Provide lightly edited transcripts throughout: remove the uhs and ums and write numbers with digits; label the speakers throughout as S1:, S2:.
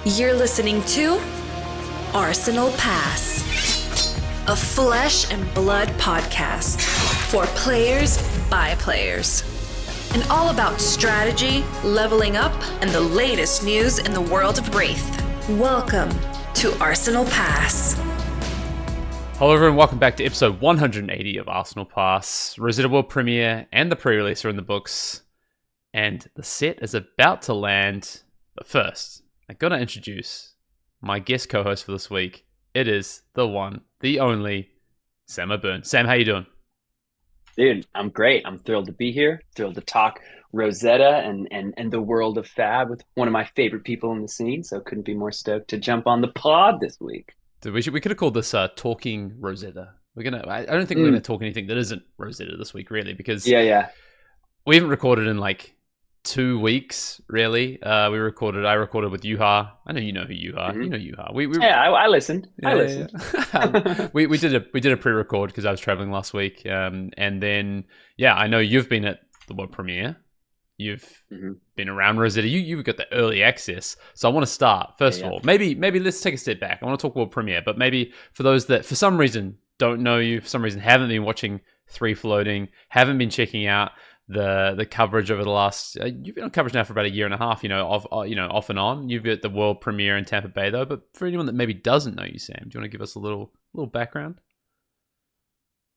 S1: You're listening to Arsenal Pass, a flesh and blood podcast for players by players. And all about strategy, leveling up, and the latest news in the world of Wraith. Welcome to Arsenal Pass.
S2: Hello everyone, welcome back to episode 180 of Arsenal Pass. Rosetta World Premiere and the pre-release are in the books, and the set is about to land. But first, I gotta introduce my guest co-host for this week. It is the one, the only, Sam O'Byrne. Sam, how you doing?
S3: Dude, I'm great. I'm thrilled to be here. Thrilled to talk Rosetta and the world of FAB with one of my favorite people in the scene. So couldn't be more stoked to jump on the pod this week.
S2: Dude, we could have called this Talking Rosetta. I don't think we're gonna talk anything that isn't Rosetta this week, really, because
S3: we
S2: haven't recorded in like 2 weeks, really. I recorded with Yuha. I know you know who you are. You know Yuha.
S3: I listened. I listened.
S2: Yeah. we did a pre-record because I was traveling last week. And then I know you've been at the world premiere. You've been around Rosetta. You've got the early access. So I want to start first of all. Maybe let's take a step back. I want to talk world premiere, but maybe for those that for some reason don't know you, for some reason haven't been watching Free Floating, haven't been checking out the coverage over the last you've been on coverage now for about a year and a half, off and on. You've got the world premiere in Tampa Bay though, but for anyone that maybe doesn't know you, Sam, do you want to give us a little background?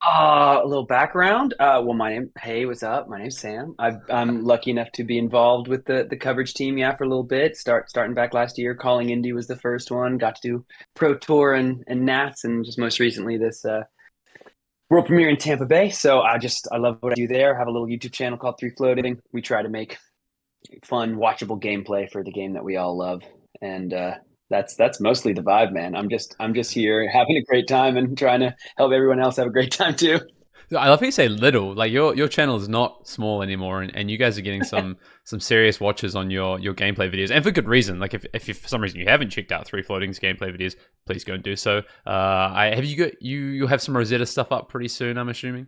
S3: A little background. What's up? My name's Sam. I'm lucky enough to be involved with the coverage team, for a little bit. Starting back last year, Calling Indy was the first one. Got to do Pro Tour and Nats, and just most recently this world premiere in Tampa Bay. So I love what I do there. I have a little YouTube channel called Free Floating. We try to make fun, watchable gameplay for the game that we all love, and that's mostly the vibe, man. I'm just here having a great time and trying to help everyone else have a great time too.
S2: I love how you say little. Like your channel is not small anymore, and you guys are getting some serious watches on your gameplay videos, and for good reason. Like if for some reason you haven't checked out Free Floating's gameplay videos, please go and do so. You'll have some Rosetta stuff up pretty soon, I'm assuming.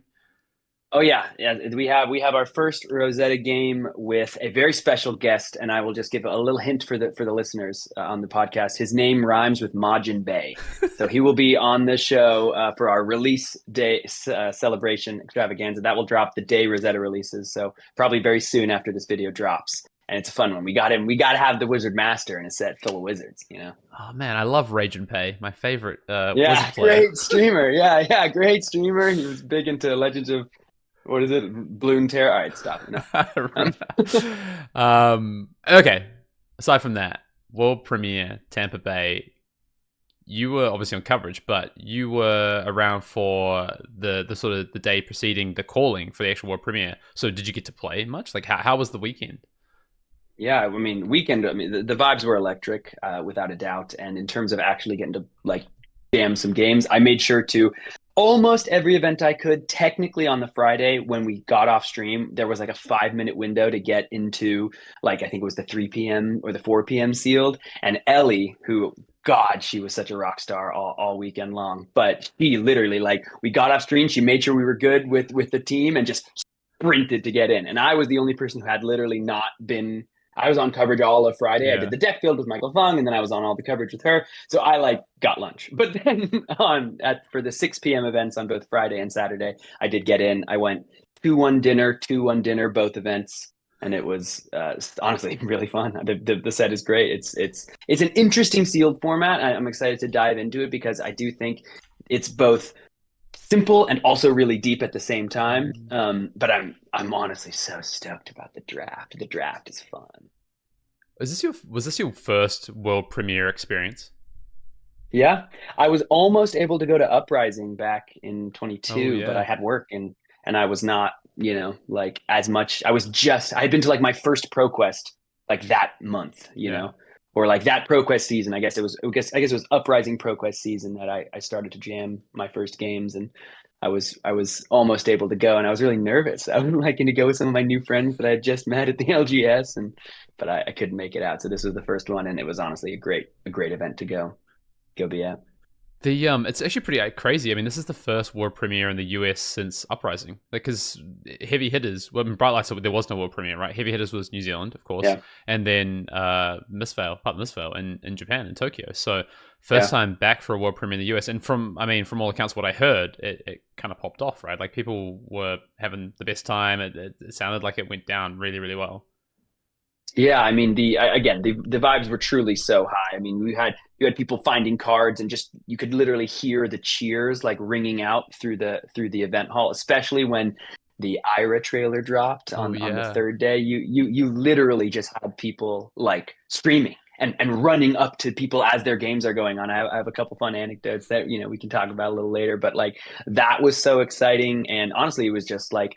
S3: Oh yeah. We have our first Rosetta game with a very special guest, and I will just give a little hint for the listeners on the podcast. His name rhymes with Majin Bay, so he will be on the show for our release day celebration extravaganza. That will drop the day Rosetta releases, so probably very soon after this video drops. And it's a fun one. We got to have the Wizard Master in a set full of wizards,
S2: Oh man, I love Ragin Pay, my favorite wizard player.
S3: Great streamer. Great streamer. He was big into Legends of. What is it? Bloom Terror? All right, stop. No.
S2: Okay. Aside from that, world premiere, Tampa Bay. You were obviously on coverage, but you were around for the sort of the day preceding the calling for the actual world premiere. So did you get to play much? Like how was the weekend?
S3: Yeah, weekend. The vibes were electric, without a doubt. And in terms of actually getting to like jam some games, I made sure to. Almost every event I could. Technically on the Friday when we got off stream, there was like a 5-minute window to get into I think it was the 3 p.m. or the 4 p.m. sealed. And Ellie, who, God, she was such a rock star all weekend long. But she literally we got off stream. She made sure we were good with the team and just sprinted to get in. And I was the only person who had literally not been. I was on coverage all of Friday. Yeah. I did the deck field with Michael Fung, and then I was on all the coverage with her. So I got lunch. But then for the 6 p.m. events on both Friday and Saturday, I did get in. I went 2-1 dinner, both events, and it was honestly really fun. The set is great. It's an interesting sealed format. I'm excited to dive into it because I do think it's both simple and also really deep at the same time. But I'm honestly so stoked about the draft. The draft is fun.
S2: Was this your first world premiere experience?
S3: Yeah, I was almost able to go to Uprising back in 22, but I had work and I was not, as much. I had been to my first ProQuest that month, or that ProQuest season. I guess it was Uprising ProQuest season that I started to jam my first games, and I was almost able to go, and I was really nervous. I was going to go with some of my new friends that I had just met at the LGS, but I couldn't make it out. So this was the first one, and it was honestly a great event to go be at.
S2: It's actually pretty crazy. I mean, this is the first world premiere in the US since Uprising. Because Heavy Hitters, well, in Bright Lights, there was no world premiere, right? Heavy Hitters was New Zealand, of course, and then Mistveil, Part of Mistveil in Japan, in Tokyo. So first time back for a world premiere in the US. And from all accounts, what I heard, it kind of popped off, right? Like people were having the best time. It sounded like it went down really, really well.
S3: Yeah, I mean the vibes were truly so high. I mean, you had people finding cards, and just you could literally hear the cheers like ringing out through the event hall, especially when the Ira trailer dropped on the third day. You literally just had people like screaming and running up to people as their games are going on. I have a couple fun anecdotes that we can talk about a little later, but like that was so exciting, and honestly, it was just like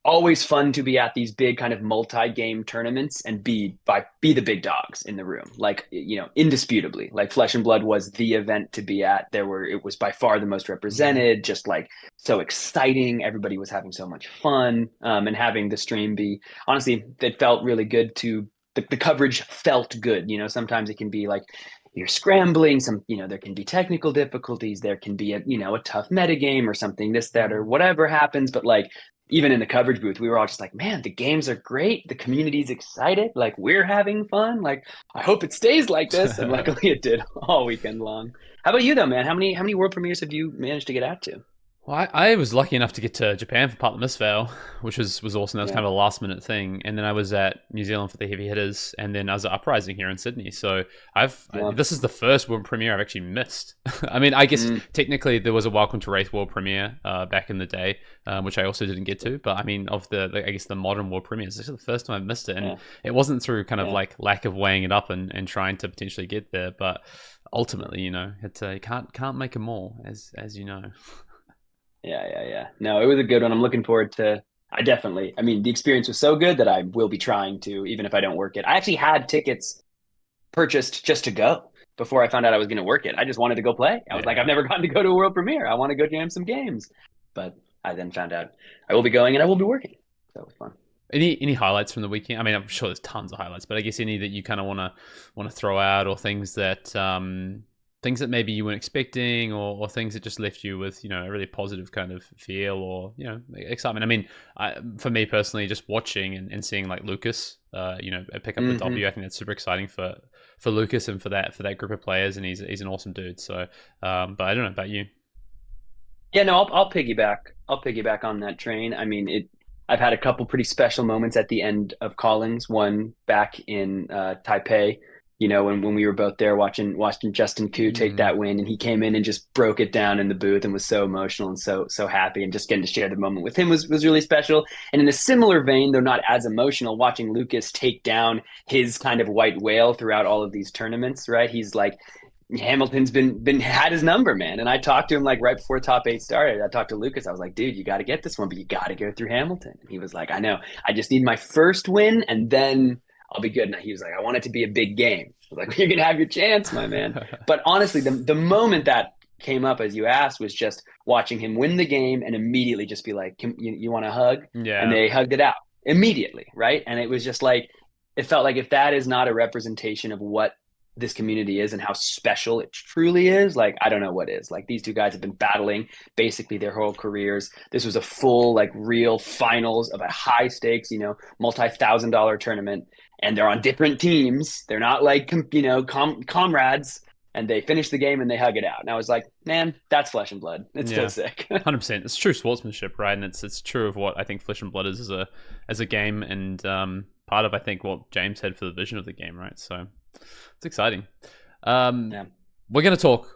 S3: always fun to be at these big kind of multi-game tournaments and be the big dogs in the room. Like, indisputably, like Flesh and Blood was the event to be at. It was by far the most represented, just like so exciting. Everybody was having so much fun. And having the stream be, honestly, it felt really good the coverage felt good. Sometimes it can be like, you're scrambling, there can be technical difficulties. There can be a tough metagame or something, this, that, or whatever happens. But like, even in the coverage booth, we were all just like, man, the games are great. The community's excited. Like, we're having fun. Like, I hope it stays like this. And luckily it did all weekend long. How about you though, man? How many world premieres have you managed to get out to?
S2: Well, I was lucky enough to get to Japan for part of the Mistveil, which was awesome. That was kind of a last minute thing. And then I was at New Zealand for the Heavy Hitters, and then I was at Uprising here in Sydney. So this is the first world premiere I've actually missed. I mean, I guess technically there was a Welcome to Wraith world premiere back in the day, which I also didn't get to. But I mean, of I guess the modern world premieres, this is the first time I've missed it. And it wasn't through kind of like lack of weighing it up and trying to potentially get there. But ultimately, you can't make them all, as you know.
S3: Yeah. No, it was a good one. I'm looking forward to. The experience was so good that I will be trying to, even if I don't work it. I actually had tickets purchased just to go before I found out I was going to work it. I just wanted to go play. I was like, I've never gotten to go to a world premiere. I want to go jam some games. But I then found out I will be going and I will be working. So it was fun.
S2: Any highlights from the weekend? I mean, I'm sure there's tons of highlights, but I guess any that you kind of want to throw out, or things that maybe you weren't expecting, or things that just left you with a really positive kind of feel, or excitement. I mean, for me personally, just watching and seeing like Lucas pick up the W, I think that's super exciting for Lucas and for that group of players, and he's an awesome dude. So but I don't know about you.
S3: Yeah, no, I'll piggyback on that train. I mean, I've had a couple pretty special moments at the end of callings. One back in Taipei, when we were both there watching Justin Koo take that win, and he came in and just broke it down in the booth and was so emotional and so happy, and just getting to share the moment with him was really special. And in a similar vein, though not as emotional, watching Lucas take down his kind of white whale throughout all of these tournaments, right? He's like, Hamilton's been had his number, man. And I talked to him like right before top 8 started. I talked to Lucas. I was like, dude, you got to get this one, but you got to go through Hamilton. And he was like, I know. I just need my first win, and then I'll be good. And he was like, I want it to be a big game. I was like, you're going to have your chance, my man. But honestly, the moment that came up, as you asked, was just watching him win the game and immediately just be like, you want a hug?
S2: Yeah.
S3: And they hugged it out immediately, right? And it was just like, it felt like if that is not a representation of what this community is and how special it truly is, like, I don't know what is. Like, these two guys have been battling basically their whole careers. This was a full, like, real finals of a high stakes, multi-$1,000 tournament, and they're on different teams. They're not like, comrades, and they finish the game and they hug it out. And I was like, man, that's Flesh and Blood. It's so sick.
S2: 100%. It's true sportsmanship, right? And it's true of what I think Flesh and Blood is as a game, and part of, I think, what James had for the vision of the game, right? So it's exciting. We're going to talk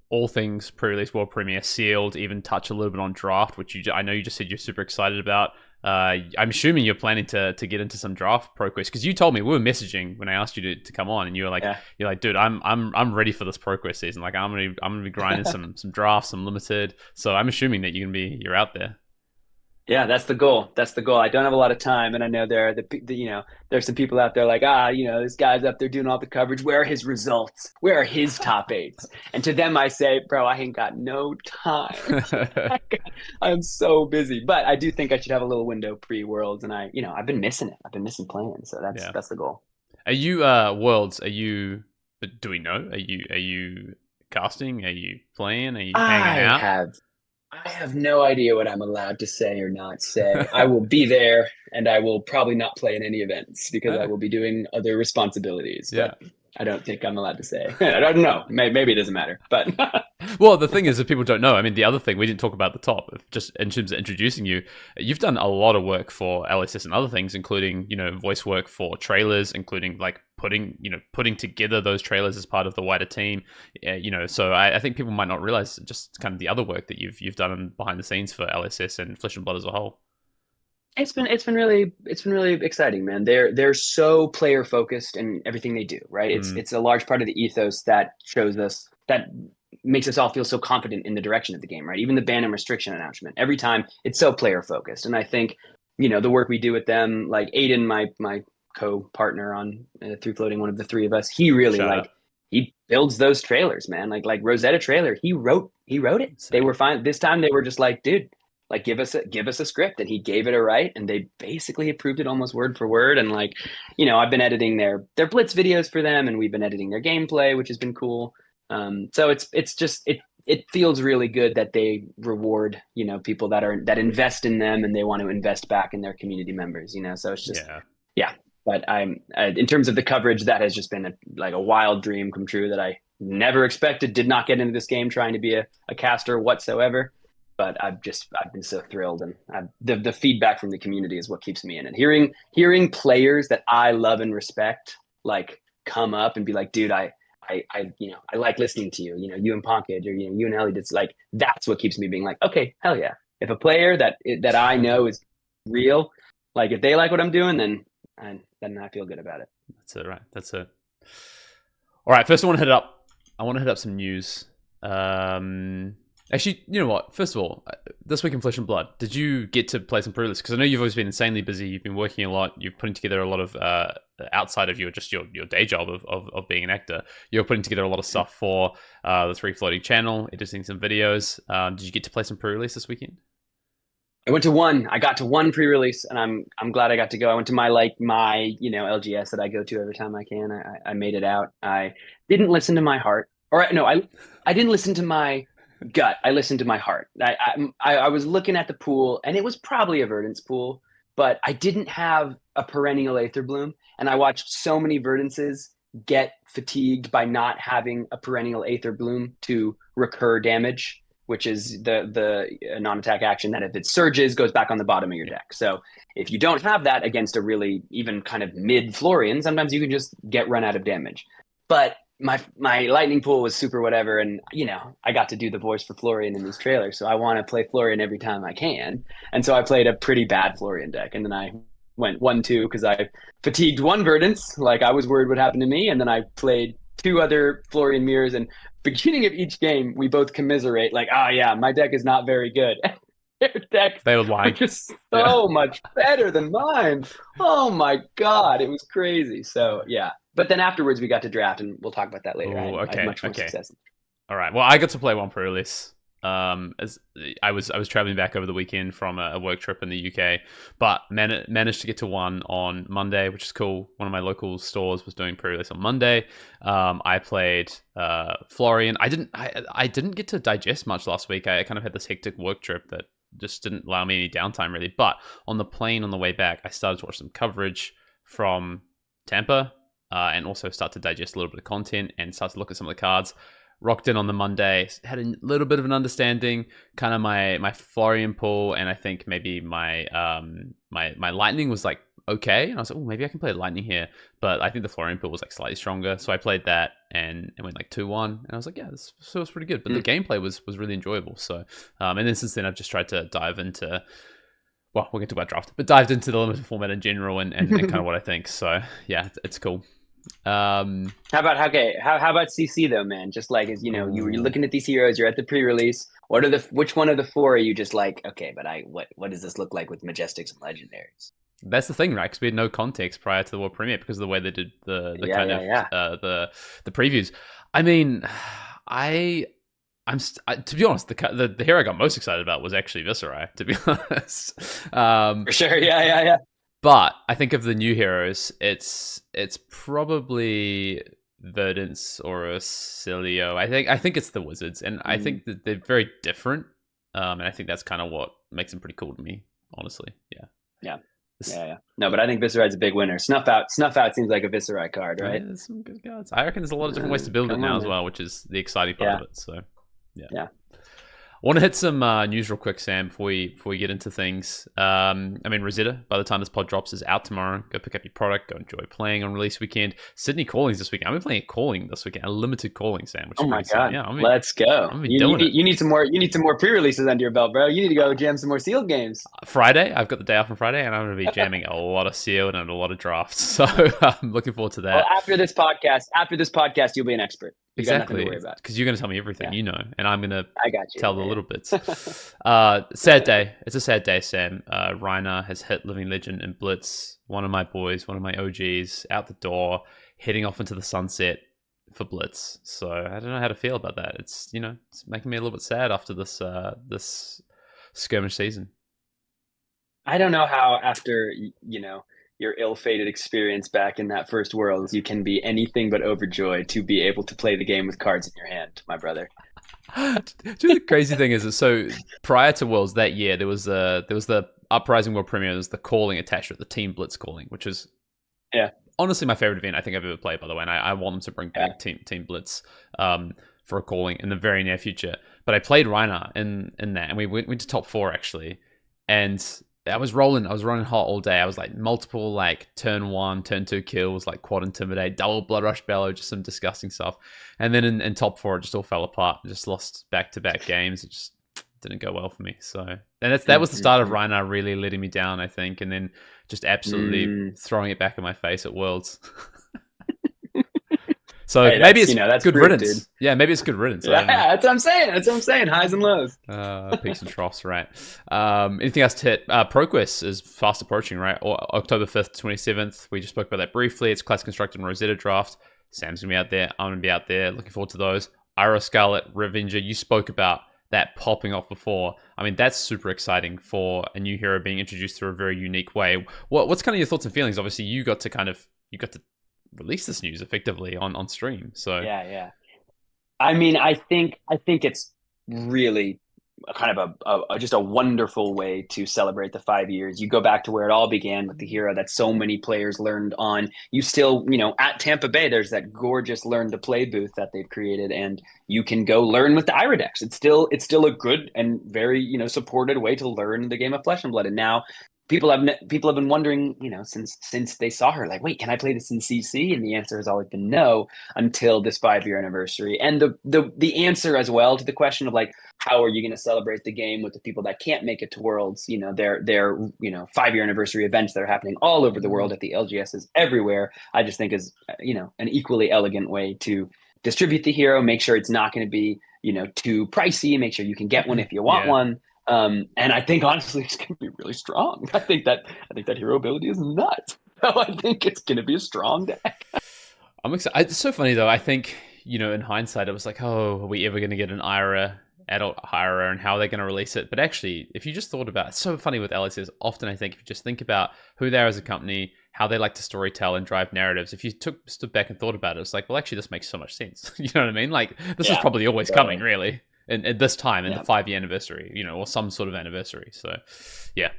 S2: all things pre-release world premiere, sealed, even touch a little bit on draft, which I know you just said you're super excited about. I'm assuming you're planning to get into some draft ProQuest, because you told me, we were messaging when I asked you to come on, and you were like, you're like, dude, I'm ready for this ProQuest season. Like, I'm gonna be grinding some drafts, some limited. So I'm assuming that you're out there.
S3: Yeah, that's the goal. I don't have a lot of time, and I know there's some people out there like, this guy's up there doing all the coverage. Where are his results? Where are his top 8s? And to them, I say, bro, I ain't got no time. I'm so busy, but I do think I should have a little window pre-Worlds, and I've been missing it. I've been missing playing, so that's the goal.
S2: Are you Worlds? Do we know? Are you casting? Are you playing? Are you hanging out?
S3: I have no idea what I'm allowed to say or not say. I will be there, and I will probably not play in any events because I will be doing other responsibilities.
S2: Yeah.
S3: But I don't think I'm allowed to say. I don't know. Maybe it doesn't matter. But
S2: well, the thing is that people don't know. I mean, the other thing we didn't talk about at the top, just in terms of introducing you, you've done a lot of work for LSS and other things, including voice work for trailers, including like putting together those trailers as part of the wider team. So I think people might not realize just kind of the other work that you've done behind the scenes for LSS and Flesh and Blood as a whole.
S3: It's been really exciting, man. They're so player focused in everything they do, right? It's a large part of the ethos that shows us, that makes us all feel so confident in the direction of the game, right? Even the ban and restriction announcement, every time it's so player focused. And I think, the work we do with them, like Hayden, my co-partner on Through Floating, one of the three of us, he really he builds those trailers, man. Like Rosetta trailer, he wrote it. Same. They were fine. This time they were just like, dude, like give us a script, and he gave it a write, and they basically approved it almost word for word. And like, I've been editing their Blitz videos for them, and we've been editing their gameplay, which has been cool. So it's just it feels really good that they reward people that invest in them, and they want to invest back in their community members. So it's just yeah. But I'm in terms of the coverage, that has just been a wild dream come true that I never expected. Did not get into this game trying to be a caster whatsoever. But I've been so thrilled, and the feedback from the community is what keeps me in it. Hearing players that I love and respect like come up and be like, dude, I like listening to you. You and Ponkage, or you and Ellie. It's like, that's what keeps me being like, okay, hell yeah. If a player that I know is real, like if they like what I'm doing, then I feel good about it.
S2: That's it, right? That's it. All right, first I want to hit up some news. Actually, you know what? First of all, this week in Flesh and Blood, did you get to play some pre-release? Because I know you've always been insanely busy. You've been working a lot. You're putting together a lot of outside of your day job of being an actor. You're putting together a lot of stuff for the Free Floating channel, editing some videos. Did you get to play some pre-release this weekend?
S3: I went to one. I got to one pre-release, and I'm glad I got to go. I went to my LGS that I go to every time I can. I made it out. I didn't listen to my heart, or no, I didn't listen to my gut. I listened to my heart. I was looking at the pool, and it was probably a Verdance pool, but I didn't have a perennial Aether Bloom, and I watched so many Verdances get fatigued by not having a perennial Aether Bloom to recur damage, which is the non-attack action that if it surges goes back on the bottom of your deck. So if you don't have that against a really even kind of mid Florian, sometimes you can just get run out of damage. But my lightning pool was super whatever, and I got to do the voice for Florian in these trailers, so I want to play Florian every time I can. And so I played a pretty bad Florian deck, and then I went 1-2 because I fatigued one Verdance, like I was worried what happened to me, and then I played two other Florian mirrors, and beginning of each game we both commiserate like, yeah, my deck is not very good. Their deck was just so much better than mine. Oh my god, it was crazy. So yeah, but then afterwards we got to draft, and we'll talk about that later. I had much more success.
S2: All right, well, I got to play one pre-release. As I was traveling back over the weekend from a work trip in the UK, but managed to get to one on Monday, which is cool. One of my local stores was doing pre-release on Monday. I played Florian. I didn't get to digest much last week. I kind of had this hectic work trip that just didn't allow me any downtime really. But on the plane on the way back, I started to watch some coverage from Tampa, and also start to digest a little bit of content and start to look at some of the cards. Rocked in on the Monday, had a little bit of an understanding, kind of my Florian pool, and I think maybe my my Lightning was like okay, and I was like, oh, maybe I can play Lightning here, but I think the Florian pool was like slightly stronger, so I played that and went like 2-1, and I was like, yeah, this was pretty good, but the gameplay was really enjoyable. So and then since then I've just tried to dive into, well, we'll get to about draft, but dived into the limited format in general and kind of what I think. So yeah, it's cool.
S3: How about CC though, man? Just like, as you're looking at these heroes, you're at the pre-release. Which one of the four are you just like, okay, but what does this look like with Majestics and Legendaries?
S2: That's the thing, right? Because we had no context prior to the World Premiere because of the way they did the previews. I mean, to be honest, the hero I got most excited about was actually Viserai, to be honest.
S3: For sure, yeah.
S2: But I think of the new heroes, it's probably Verdance or a Cilio. I think it's the Wizards, and I think that they're very different. And I think that's kind of what makes them pretty cool to me, honestly.
S3: Yeah. No, but I think Viscerite's a big winner. Snuff Out seems like a Viscerite card, right?
S2: Yeah, there's some good cards. I reckon there's a lot of different ways to build it now as well, which is the exciting part of it. So, yeah. I want to hit some news real quick, Sam, before we get into things. I mean, Rosetta, by the time this pod drops, is out tomorrow. Go pick up your product. Go enjoy playing on release weekend. Sydney Callings this weekend. I've been playing a calling this weekend, a limited calling, Sam. Which
S3: oh my god!
S2: Yeah,
S3: let's go. You need some more. You need some more pre-releases under your belt, bro. You need to go jam some more sealed games.
S2: Friday, I've got the day off on Friday, and I'm going to be jamming a lot of sealed and a lot of drafts. So I'm looking forward to that.
S3: Well, after this podcast, you'll be an expert. You got nothing to worry about.
S2: Because you're going to tell me everything, and I'm going to tell the little bits.
S3: Sad
S2: day. It's a sad day, Sam. Reiner has hit Living Legend in Blitz. One of my boys, one of my OGs, out the door, heading off into the sunset for Blitz. So I don't know how to feel about that. It's it's making me a little bit sad after this skirmish season.
S3: I don't know how after your ill-fated experience back in that first world, you can be anything but overjoyed to be able to play the game with cards in your hand, my brother.
S2: The crazy thing is, so prior to Worlds that year, there was the Uprising World Premiere. There's the calling attached to it, the Team Blitz calling, which is honestly my favorite event I think I've ever played. By the way, and I want them to bring back Team Blitz for a calling in the very near future. But I played Reiner in that, and we went to top 4 actually, and I was running hot all day. I was like multiple like turn 1, turn 2 kills, like quad intimidate, double blood rush bellow, just some disgusting stuff. And then in top 4, it just all fell apart. Just lost back-to-back games. It just didn't go well for me. So that was the start of Reiner really letting me down, I think, and then just absolutely throwing it back in my face at Worlds. So maybe it's that's good riddance. Dude. Yeah, maybe it's good riddance.
S3: Yeah, that's what I'm saying. Highs and lows.
S2: Peaks and troughs, right? Anything else to hit? ProQuest is fast approaching, right? Or October 5th, 27th. We just spoke about that briefly. It's Class Constructed and Rosetta draft. Sam's going to be out there. I'm going to be out there. Looking forward to those. Ira Scarlet, Revenger. You spoke about that popping off before. I mean, that's super exciting for a new hero being introduced through a very unique way. What's kind of your thoughts and feelings? Obviously, you got to release this news effectively on stream. So
S3: yeah. I mean, I think it's really kind of just a wonderful way to celebrate the 5 years. You go back to where it all began with the hero that so many players learned on. You still, at Tampa Bay, there's that gorgeous learn to play booth that they've created, and you can go learn with the Iradex. It's still a good and very supported way to learn the game of Flesh and Blood. And now people have been wondering, since they saw her, like, wait, can I play this in CC? And the answer has always been no until this 5-year anniversary. And the answer as well to the question of like, how are you going to celebrate the game with the people that can't make it to Worlds? Their 5-year anniversary events that are happening all over the world at the LGSs everywhere. I just think is an equally elegant way to distribute the hero. Make sure it's not going to be too pricey. Make sure you can get one if you want one. And I think honestly it's going to be really strong. I think that hero ability is nuts. So I think it's going to be a strong deck.
S2: I'm excited. It's so funny though. I think in hindsight, it was like, oh, are we ever going to get an adult Ira, and how are they going to release it? But actually, if you just thought about it, it's so funny with LSS. Often I think if you just think about who they are as a company, how they like to storytell and drive narratives, if you stood back and thought about it, it's like, well, actually, this makes so much sense. You know what I mean? Like this is probably always coming, really. At this time, in the 5-year anniversary, or some sort of anniversary. So, yeah,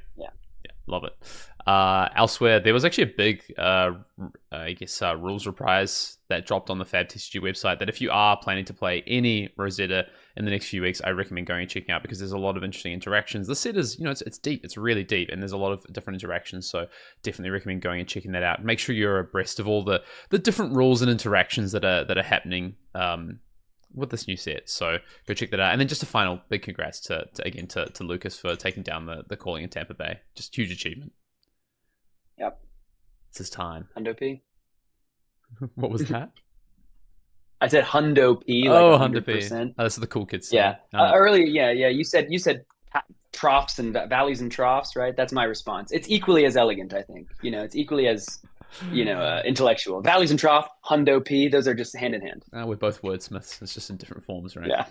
S2: love it. Elsewhere, there was actually a big, rules reprise that dropped on the FAB TCG website that if you are planning to play any Rosetta in the next few weeks, I recommend going and checking out because there's a lot of interesting interactions. The set is, it's deep. It's really deep, and there's a lot of different interactions. So definitely recommend going and checking that out. Make sure you're abreast of all the different rules and interactions that are happening. With this new set, so go check that out. And then just a final big congrats to Lucas for taking down the calling in Tampa Bay. Just huge achievement.
S3: Yep,
S2: it's his time.
S3: Hundo P.
S2: What was that?
S3: I said Hundo P. Like
S2: Hundo P. Oh, that's the cool kids.
S3: Yeah, earlier. Yeah. You said troughs and valleys and troughs, right? That's my response. It's equally as elegant, I think. It's equally as intellectual. Valleys and trough, Hundo P. Those are just hand in hand.
S2: We're both wordsmiths. It's just in different forms, right?
S3: Yeah.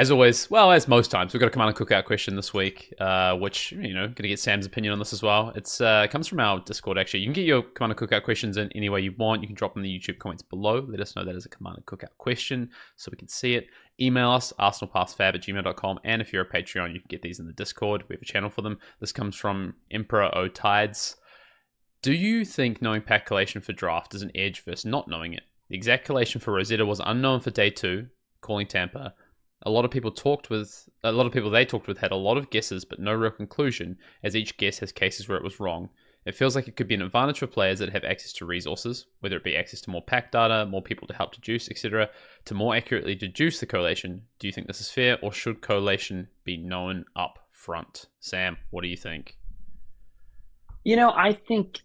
S2: As always, well, as most times, we've got a Command and Cookout question this week, which, going to get Sam's opinion on this as well. It comes from our Discord, actually. You can get your Command and Cookout questions in any way you want. You can drop them in the YouTube comments below. Let us know that is a Command and Cookout question so we can see it. Email us, arsenalpassfab@gmail.com. And if you're a Patreon, you can get these in the Discord. We have a channel for them. This comes from Emperor O Tides. Do you think knowing pack collation for draft is an edge versus not knowing it? The exact collation for Rosetta was unknown for day 2, calling Tampa. A lot of people they talked with had a lot of guesses, but no real conclusion, as each guess has cases where it was wrong. It feels like it could be an advantage for players that have access to resources, whether it be access to more pack data, more people to help deduce, etc., to more accurately deduce the correlation. Do you think this is fair, or should correlation be known up front? Sam, what do you think?
S3: I think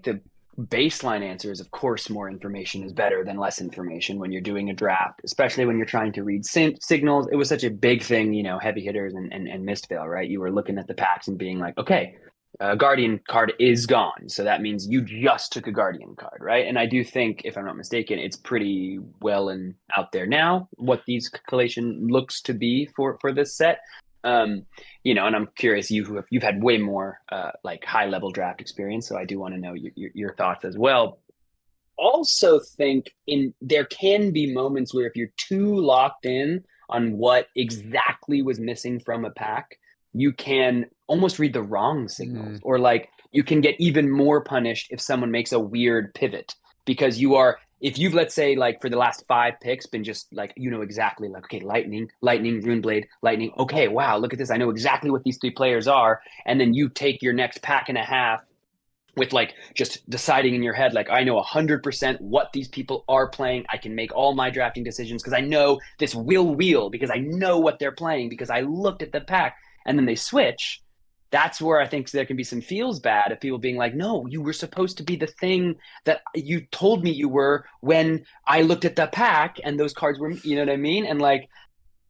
S3: the baseline answer is, of course, more information is better than less information when you're doing a draft, especially when you're trying to read signals. It was such a big thing, heavy hitters and missed fail, right? You were looking at the packs and being like, okay, a Guardian card is gone. So that means you just took a Guardian card, right? And I do think, if I'm not mistaken, it's pretty well and out there now what these collation looks to be for this set. And I'm curious, you've had way more like high level draft experience, so I do want to know your thoughts as well. Also think there can be moments where if you're too locked in on what exactly was missing from a pack, you can almost read the wrong signals, or like you can get even more punished if someone makes a weird pivot, because if you've, let's say, like for the last 5 picks been just like, exactly like, okay, lightning, Runeblade, lightning. Okay, wow, look at this. I know exactly what these 3 players are. And then you take your next pack and a half with like just deciding in your head, like, I know 100% what these people are playing. I can make all my drafting decisions because I know this will wheel, because I know what they're playing, because I looked at the pack, and then they switch. That's where I think there can be some feels bad of people being like, no, you were supposed to be the thing that you told me you were when I looked at the pack and those cards were, you know what I mean? And like,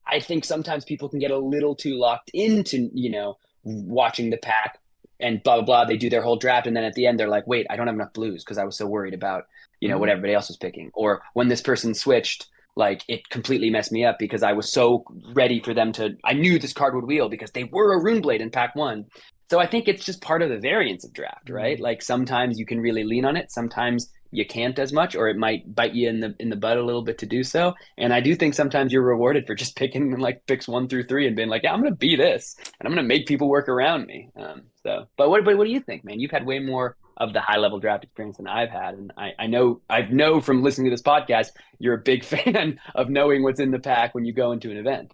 S3: I think sometimes people can get a little too locked into, watching the pack and blah, blah, blah. They do their whole draft. And then at the end, they're like, wait, I don't have enough blues because I was so worried about, what everybody else was picking. Or when this person switched, like, it completely messed me up because I was so ready for them I knew this card would wheel because they were a Runeblade in pack 1. So I think it's just part of the variance of draft, right? Like, sometimes you can really lean on it. Sometimes you can't as much, or it might bite you in the butt a little bit to do so. And I do think sometimes you're rewarded for just picking like picks 1 through 3 and being like, yeah, I'm going to be this, and I'm going to make people work around me. But what do you think, man? You've had way more of the high level draft experience than I've had. And I know from listening to this podcast, you're a big fan of knowing what's in the pack when you go into an event.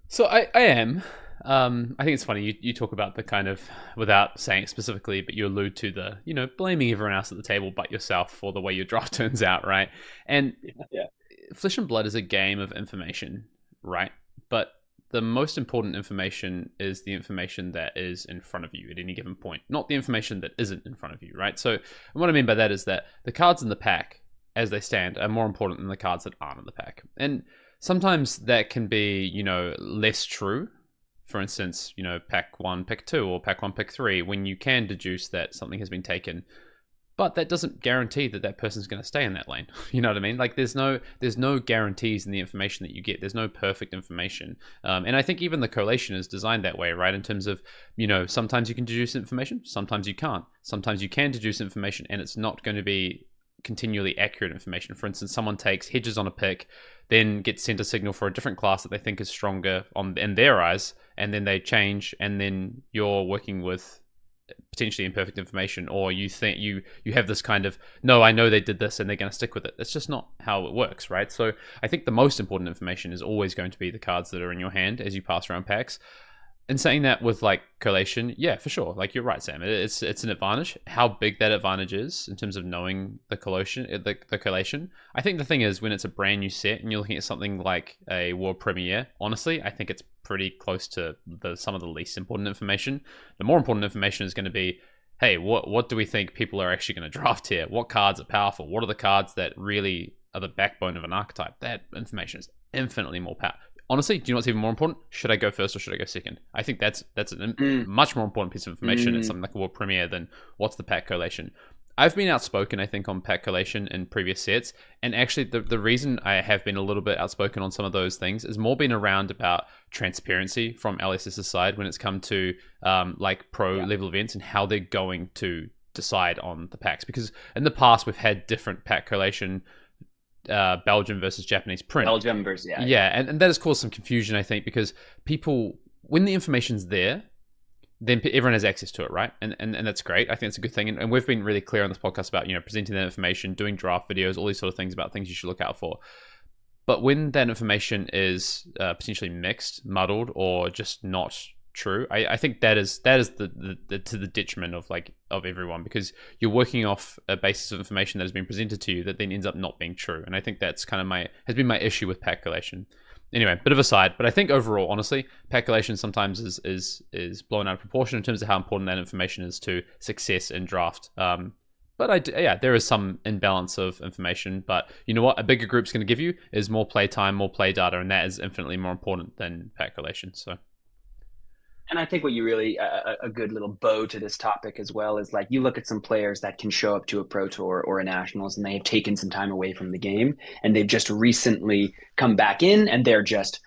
S2: So I am. I think it's funny you talk about the kind of, without saying it specifically, but you allude to the, blaming everyone else at the table but yourself for the way your draft turns out, right? And
S3: yeah.
S2: Flesh and Blood is a game of information, right? But the most important information is the information that is in front of you at any given point, not the information that isn't in front of you, right? So what I mean by that is that the cards in the pack, as they stand, are more important than the cards that aren't in the pack. And sometimes that can be, less true. For instance, pack 1, pick 2, or pack 1, pick 3, when you can deduce that something has been taken. But that doesn't guarantee that that person's going to stay in that lane. You know what I mean? Like, there's no guarantees in the information that you get. There's no perfect information. And I think even the collation is designed that way, right? In terms of, sometimes you can deduce information, sometimes you can't. Sometimes you can deduce information and it's not going to be continually accurate information. For instance, someone takes hedges on a pick, then gets sent a signal for a different class that they think is stronger in their eyes, and then they change, and then you're working with potentially imperfect information, or you think you have this kind of, no, I know they did this and they're going to stick with it. That's just not how it works, right? So I think the most important information is always going to be the cards that are in your hand as you pass around packs. And saying that with like collation, yeah, for sure. Like, you're right, Sam. It's an advantage. How big that advantage is in terms of knowing the collation, I think the thing is, when it's a brand new set and you're looking at something like a world premiere, honestly, I think it's pretty close to some of the least important information. The more important information is going to be, hey, what do we think people are actually going to draft here? What cards are powerful? What are the cards that really are the backbone of an archetype? That information is infinitely more powerful. Honestly, do you know what's even more important? Should I go first or should I go second? I think that's a much more important piece of information in something like a world premiere than what's the pack collation. I've been outspoken, I think, on pack collation in previous sets, and actually the reason I have been a little bit outspoken on some of those things is more been around about transparency from LSS's side when it's come to like pro level events and how they're going to decide on the packs. Because in the past we've had different pack collation, Belgium versus Japanese print.
S3: Belgium versus
S2: and that has caused some confusion, I think, because people, when the information's there, then everyone has access to it, right? And that's great. I think it's a good thing. And we've been really clear on this podcast about, presenting that information, doing draft videos, all these sort of things about things you should look out for. But when that information is potentially mixed, muddled, or just not true, I think that is the to the detriment of everyone, because you're working off a basis of information that has been presented to you that then ends up not being true. And I think that's kind of has been my issue with pack collation. Anyway, bit of a side, but I think overall, honestly, pack collation sometimes is blown out of proportion in terms of how important that information is to success in draft. But there is some imbalance of information. But you know what? A bigger group's going to give you is more play time, more play data, and that is infinitely more important than pack collation. So.
S3: And I think what you really, a good little bow to this topic as well is like, you look at some players that can show up to a Pro Tour or a Nationals and they have taken some time away from the game and they've just recently come back in and they're just,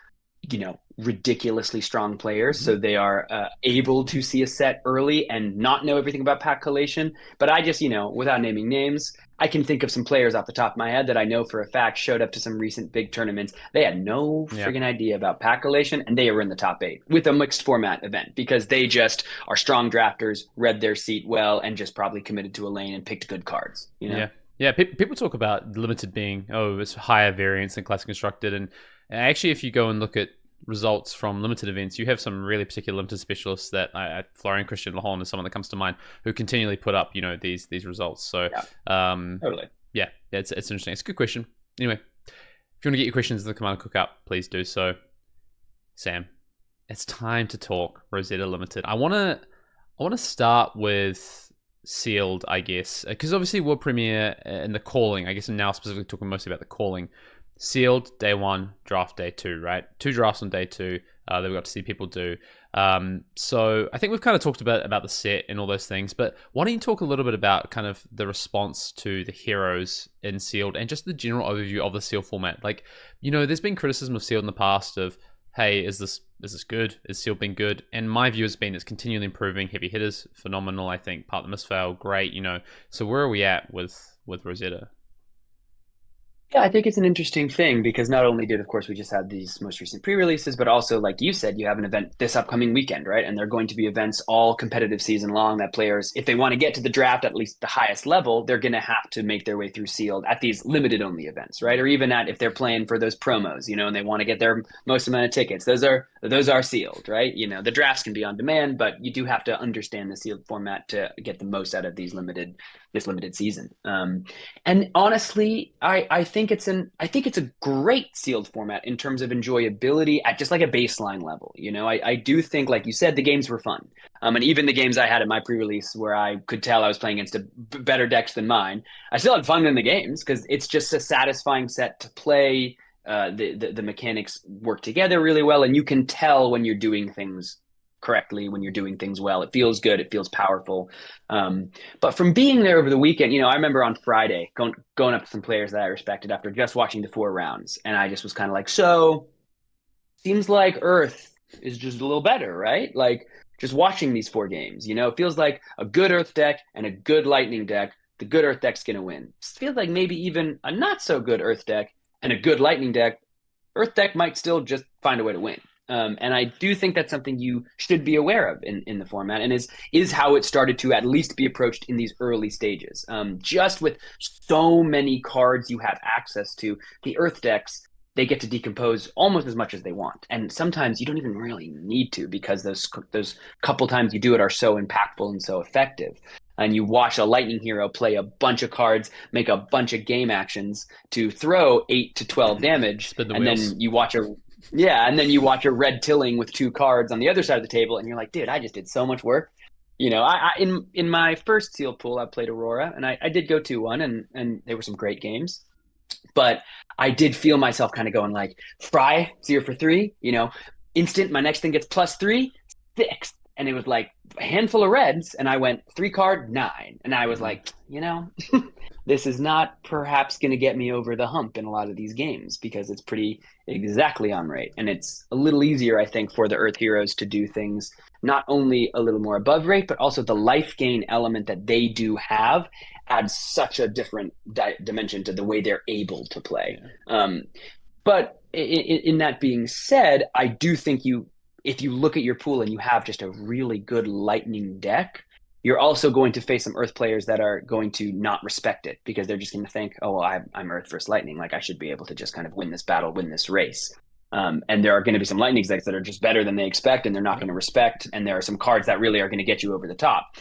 S3: ridiculously strong players. So they are able to see a set early and not know everything about pack collation. But I just, without naming names, I can think of some players off the top of my head that I know for a fact showed up to some recent big tournaments. They had no friggin' idea about pack collation, and they were in the top 8 with a mixed format event because they just are strong drafters, read their seat well, and just probably committed to a lane and picked good cards.
S2: Yeah. People talk about limited being, it's higher variance than classic constructed, and actually, if you go and look at results from limited events, you have some really particular limited specialists that Florian Christian Laholm is someone that comes to mind who continually put up these results. So
S3: totally.
S2: It's interesting. It's a good question. Anyway, if you want to get your questions in the Commander Cookout, please do so. Sam, it's time to talk Rosetta Limited. I want to start with sealed, I guess, because obviously World Premiere and the calling, I guess I'm now specifically talking mostly about the calling. Sealed day 1, draft day 2, right? 2 drafts on day 2 that we got to see people do. So I think we've kind of talked about the set and all those things, but why don't you talk a little bit about kind of the response to the heroes in sealed and just the general overview of the sealed format? Like, there's been criticism of sealed in the past of, hey, is this good? Is sealed been good? And my view has been it's continually improving. Heavy hitters, phenomenal. I think part of the misfail, great. So where are we at with Rosetta?
S3: Yeah, I think it's an interesting thing because not only did, of course, we just had these most recent pre-releases, but also, like you said, you have an event this upcoming weekend, right? And they're going to be events all competitive season long that players, if they want to get to the draft at least the highest level, they're going to have to make their way through sealed at these limited only events, right? Or even if they're playing for those promos, and they want to get their most amount of tickets. Those are sealed, right? The drafts can be on demand, but you do have to understand the sealed format to get the most out of this limited season. And honestly, I think it's a great sealed format in terms of enjoyability at just like a baseline level. I do think, like you said, the games were fun. And even the games I had at my pre-release where I could tell I was playing against better decks than mine, I still had fun in the games because it's just a satisfying set to play. The mechanics work together really well, and you can tell when you're doing things correctly, when you're doing things well. It feels good. It feels powerful. But from being there over the weekend, I remember on Friday going up to some players that I respected after just watching the 4 rounds. And I just was kind of like, so seems like Earth is just a little better, right? Like just watching these 4 games, it feels like a good Earth deck and a good Lightning deck. The good Earth deck's going to win. It feels like maybe even a not so good Earth deck and a good Lightning deck. Earth deck might still just find a way to win. And I do think that's something you should be aware of in the format, and is how it started to at least be approached in these early stages. Just with so many cards you have access to, the Earth decks, they get to decompose almost as much as they want. And sometimes you don't even really need to because those couple times you do it are so impactful and so effective. And you watch a Lightning hero play a bunch of cards, make a bunch of game actions to throw 8 to 12 damage, and then you watch a red tilling with 2 cards on the other side of the table, and you're like, dude, I just did so much work. In my first sealed pool, I played Aurora, and I did go 2-1, and there were some great games. But I did feel myself kind of going like, Fry, 0 for 3, instant, my next thing gets +3, 6. and it was like a handful of reds, and I went 3-card 9, and I was like, this is not perhaps going to get me over the hump in a lot of these games because it's pretty exactly on rate, and it's a little easier, I think, for the Earth heroes to do things not only a little more above rate, but also the life gain element that they do have adds such a different dimension to the way they're able to play. But in that being said, I do think if you look at your pool and you have just a really good lightning deck, you're also going to face some Earth players that are going to not respect it because they're just going to think, oh, well, I'm Earth versus Lightning. Like, I should be able to just kind of win this battle, win this race. And there are going to be some Lightning decks that are just better than they expect, and they're not going to respect. And there are some cards that really are going to get you over the top.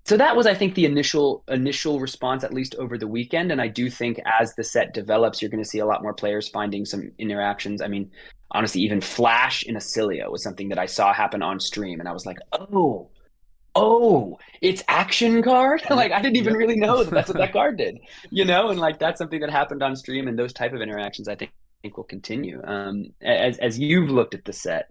S3: So that was, I think, the initial response, at least over the weekend. And I do think as the set develops, you're going to see a lot more players finding some interactions. I mean, honestly, even Flash in Acilio was something that I saw happen on stream. And I was like, oh, it's action card? Like, I didn't even really know that's what that card did, And like, that's something that happened on stream, and those type of interactions, I think will continue. As you've looked at the set,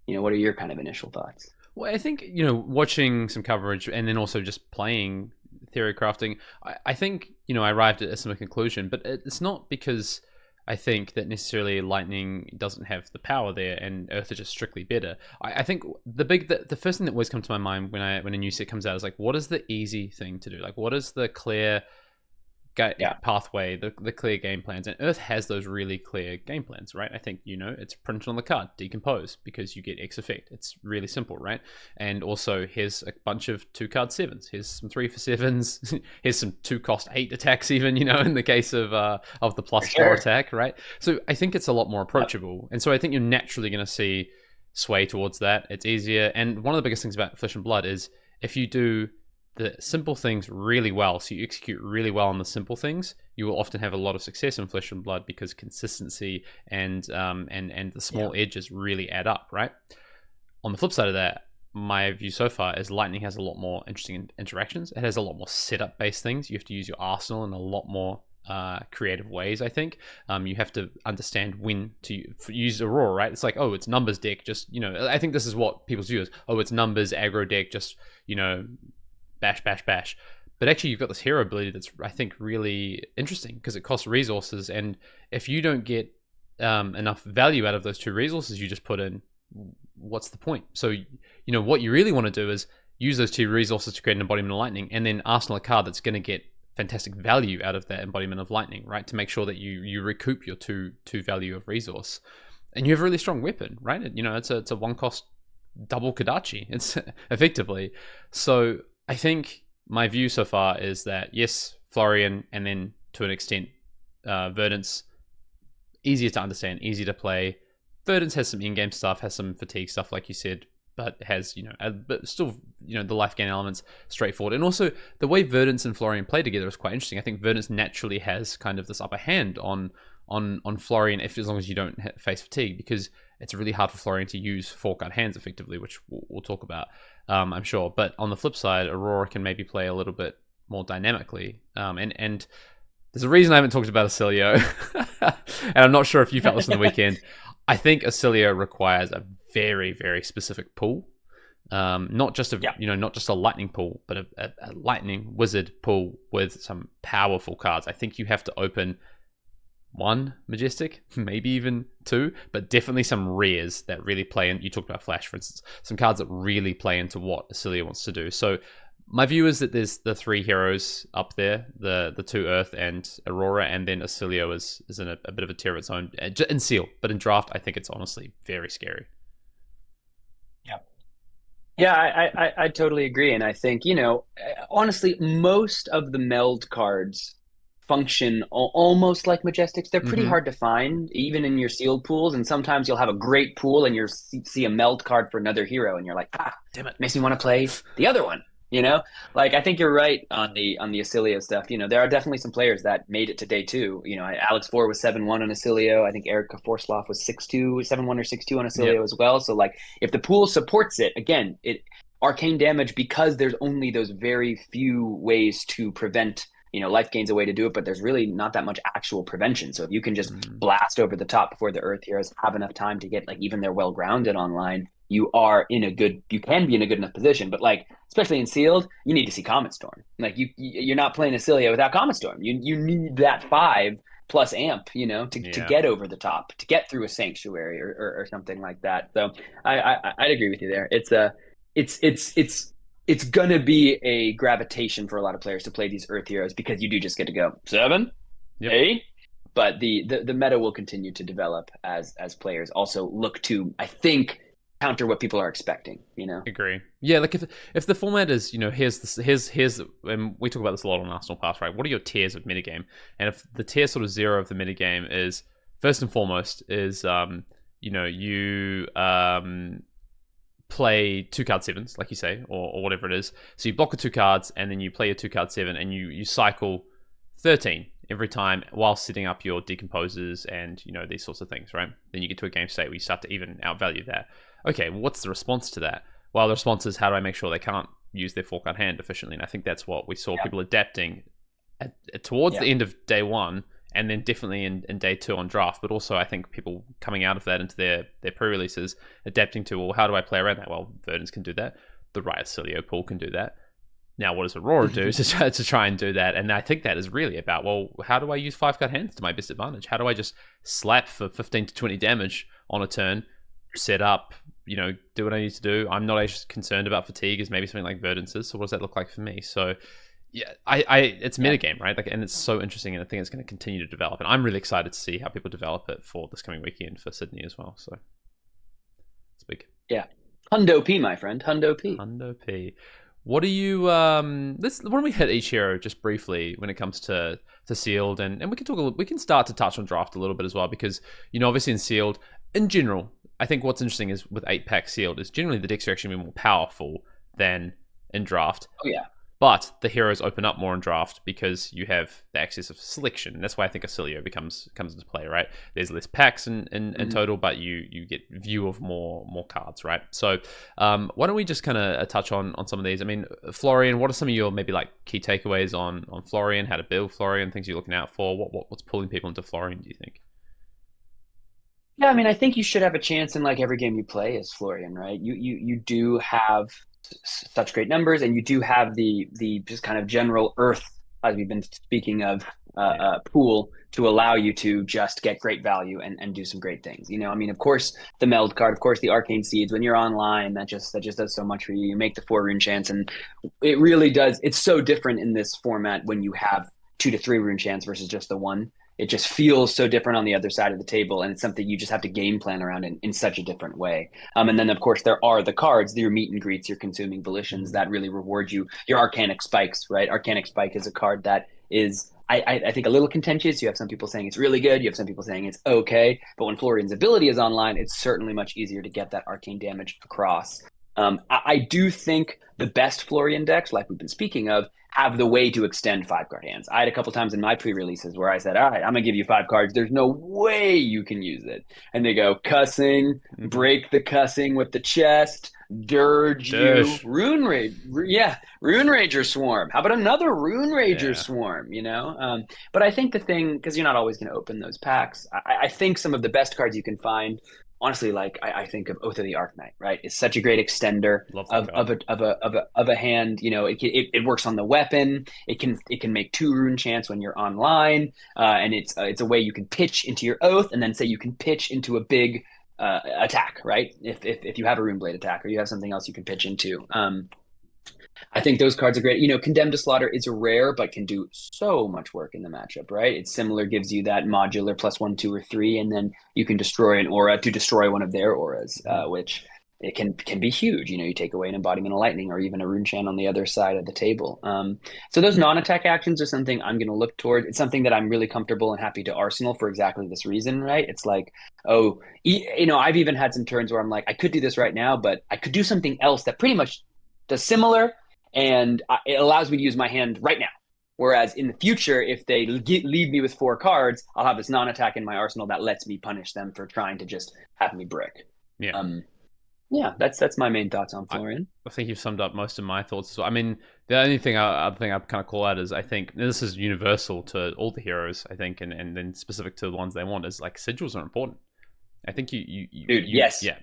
S3: what are your kind of initial thoughts?
S2: Well, I think, watching some coverage and then also just playing theory crafting, I think, I arrived at a similar conclusion, but it's not because I think that necessarily Lightning doesn't have the power there and Earth is just strictly better. I think the first thing that always comes to my mind when a new set comes out is like, what is the easy thing to do? Like, what is the clear pathway, the clear game plans? And Earth has those really clear game plans, right? I think, it's printed on the card, decompose, because you get X effect. It's really simple, right? And also, here's a bunch of 2-card 7s. Here's some 3 for 7s. Here's some 2-cost 8 attacks, even, in the case of the +4 attack, right? So I think it's a lot more approachable. And so I think you're naturally going to see sway towards that. It's easier. And one of the biggest things about Flesh and Blood is if you do the simple things really well, so you execute really well on the simple things, you will often have a lot of success in Flesh and Blood because consistency and the small edges really add up, right? On the flip side of that, my view so far is Lightning has a lot more interesting interactions. It has a lot more setup based things. You have to use your arsenal in a lot more creative ways, I think. You have to understand when to use Aurora, right? It's like, oh, it's numbers deck, just, I think this is what people's view is. Oh, it's numbers aggro deck, just, bash, bash, bash. But actually, you've got this hero ability that's, I think, really interesting because it costs resources. And if you don't get enough value out of those 2 resources you just put in, what's the point? So, what you really want to do is use those 2 resources to create an embodiment of Lightning and then arsenal a card that's going to get fantastic value out of that embodiment of Lightning, right? To make sure that you recoup your two value of resource. And you have a really strong weapon, right? It's a 1-cost double Kodachi. It's effectively. So I think my view so far is that, yes, Florian, and then to an extent, Verdance, easier to understand, easier to play. Verdance has some in-game stuff, has some fatigue stuff, like you said, but has, but still, the life gain elements straightforward. And also, the way Verdance and Florian play together is quite interesting. I think Verdance naturally has kind of this upper hand on Florian, as long as you don't face fatigue, because it's really hard for Florian to use 4-card hands effectively, which we'll talk about, I'm sure. But on the flip side, Aurora can maybe play a little bit more dynamically. And there's a reason I haven't talked about Acilio, and I'm not sure if you felt this on the weekend. I think Acilio requires a very, very specific pool. Not just a lightning pool, but a lightning wizard pool with some powerful cards. I think you have to open 1 majestic, maybe even 2, but definitely some rares that really play in. You talked about Flash, for instance, some cards that really play into what Acilio wants to do. So my view is that there's the 3 heroes up there, the 2 Earth and Aurora, and then Acilio is in a bit of a tier of its own in Seal, but in Draft, I think it's honestly very scary.
S3: Yeah, I totally agree. And I think, honestly, most of the meld cards function almost like Majestics. They're pretty hard to find, even in your sealed pools. And sometimes you'll have a great pool and you see a meld card for another hero, and you're like, damn it, makes me want to play the other one. Like, I think you're right on the Acilio stuff. There are definitely some players that made it to day 2. Alex 4 was 7-1 on Acilio. I think Erica Forsloff was 6-2, 7-1 or 6-2 on Acilio as well. So, like, if the pool supports it, again, arcane damage, because there's only those very few ways to prevent. Life gain's a way to do it, but there's really not that much actual prevention. So if you can just blast over the top before the Earth heroes have enough time to get, like, even they're well grounded online, you can be in a good enough position. But like, especially in sealed, you need to see Comet Storm. Like you're not playing Acilia without Comet Storm. You need that 5 plus amp, to get over the top, to get through a sanctuary or something like that. So I'd agree with you there. It's gonna be a gravitation for a lot of players to play these Earth heroes because you do just get to go 7, 8. But the meta will continue to develop as players also look to, I think, counter what people are expecting.
S2: Agree. Yeah, like if the format is, here's and we talk about this a lot on Arsenal Pass, right? What are your tiers of metagame? And if the tier sort of 0 of the metagame is, first and foremost, is you play 2-card 7s, like you say, or whatever it is. So you block with 2 cards, and then you play a 2-card 7, and you cycle 13 every time while setting up your decomposers and these sorts of things, right? Then you get to a game state where you start to even outvalue that. Okay, well, what's the response to that? Well, the response is, how do I make sure they can't use their 4-card hand efficiently? And I think that's what we saw people adapting towards the end of day 1, and then definitely in day 2 on draft. But also, I think people coming out of that into their pre-releases, adapting to, well, how do I play around that? Well, Verdants can do that. The Riot Cilio pool can do that. Now, what does Aurora do to try and do that? And I think that is really about, well, how do I use 5-card hands to my best advantage? How do I just slap for 15 to 20 damage on a turn, set up, do what I need to do? I'm not as concerned about fatigue as maybe something like Verdance is. So what does that look like for me? So yeah, it's metagame, right? Like, and it's so interesting, and I think it's going to continue to develop. And I'm really excited to see how people develop it for this coming weekend for Sydney as well. So it's big.
S3: Yeah. Hundo P, my friend. Hundo P.
S2: Hundo P. What do you why don't we hit each hero just briefly when it comes to sealed, and we can start to touch on draft a little bit as well, because obviously in sealed in general, I think what's interesting is with 8-pack sealed is generally the decks are actually more powerful than in draft.
S3: Oh yeah.
S2: But the heroes open up more in draft because you have the access of selection. And that's why I think Acilio comes into play, right? There's less packs in total, but you get view of more cards, right? So why don't we just kind of touch on some of these? I mean, Florian, what are some of your maybe like key takeaways on Florian, how to build Florian, things you're looking out for? What's pulling people into Florian, do you think?
S3: Yeah, I mean, I think you should have a chance in like every game you play as Florian, right? You do have such great numbers, and you do have the just kind of general Earth, as we've been speaking of, pool to allow you to just get great value and do some great things. I mean, of course, the Meld card, of course, the Arcane Seeds. When you're online, that just does so much for you. You make the 4 rune chance, and it really does. It's so different in this format when you have 2 to 3 rune chance versus just the 1. It just feels so different on the other side of the table, and it's something you just have to game plan around in such a different way. And then, of course, there are the cards, your meet and greets, your consuming volitions that really reward you. Your Arcanic Spikes, right? Arcanic Spike is a card that is, I think, a little contentious. You have some people saying it's really good. You have some people saying it's okay. But when Florian's ability is online, it's certainly much easier to get that arcane damage across. I do think the best Florian decks, like we've been speaking of, have the way to extend 5-card hands. I had a couple times in my pre-releases where I said, all right, I'm going to give you 5 cards. There's no way you can use it. And they go, cussing, break the cussing with the chest, dirge you, Rune Rage. Yeah, Rune Rager Swarm. How about another Rune Rager Swarm, But I think the thing, because you're not always going to open those packs, I think some of the best cards you can find, honestly, like I think of Oath of the Arknight, right? It's such a great extender of a hand. It works on the weapon. It can make 2 rune chance when you're online, and it's a way you can pitch into your Oath, and then say you can pitch into a big attack, right? If you have a Rune Blade attack, or you have something else you can pitch into. I think those cards are great. Condemned to Slaughter is rare, but can do so much work in the matchup, right? It's similar, gives you that modular +1, 2, or 3, and then you can destroy an aura to destroy one of their auras, which it can be huge. You take away an Embodiment of Lightning or even a Rune Chant on the other side of the table. So those non-attack actions are something I'm going to look toward. It's something that I'm really comfortable and happy to arsenal for exactly this reason, right? It's like, I've even had some turns where I'm like, I could do this right now, but I could do something else that pretty much does similar, and it allows me to use my hand right now. Whereas in the future, if they leave me with 4 cards, I'll have this non-attack in my arsenal that lets me punish them for trying to just have me brick.
S2: Yeah.
S3: Yeah, that's my main thoughts on Florian.
S2: I think you've summed up most of my thoughts as well. I mean, the only thing I kind of call out is, I think this is universal to all the heroes, I think, and then specific to the ones they want, is like sigils are important. I think
S3: Dude, yes.
S2: Yeah,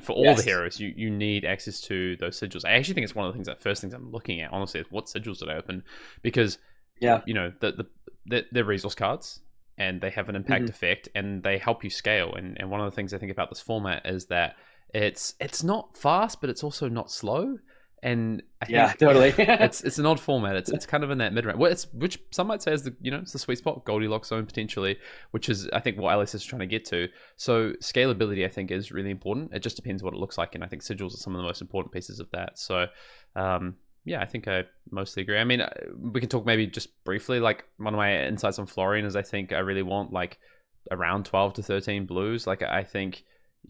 S2: for all the heroes, you need access to those sigils. I actually think it's one of the first things I'm looking at, honestly, is what sigils did I open? Because, they're resource cards, and they have an impact effect, and they help you scale. And one of the things I think about this format is that it's not fast, but it's also not slow. And I think
S3: totally.
S2: it's an odd format. It's kind of in that mid range. Well, which some might say is it's the sweet spot, Goldilocks zone potentially, which is I think what Alex is trying to get to. So scalability I think is really important. It just depends what it looks like, and I think sigils are some of the most important pieces of that. So I think I mostly agree. I mean, we can talk maybe just briefly. Like one of my insights on Florian is I think I really want like around 12 to 13 blues. Like I think,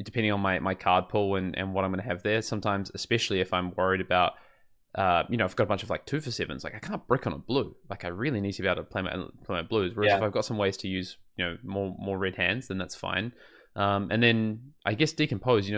S2: depending on my card pool and what I'm going to have there, sometimes, especially if I'm worried about, I've got a bunch of like 2 for 7s, like I can't brick on a blue. Like I really need to be able to play my blues. Whereas if I've got some ways to use, more red hands, then that's fine. And then I guess decompose,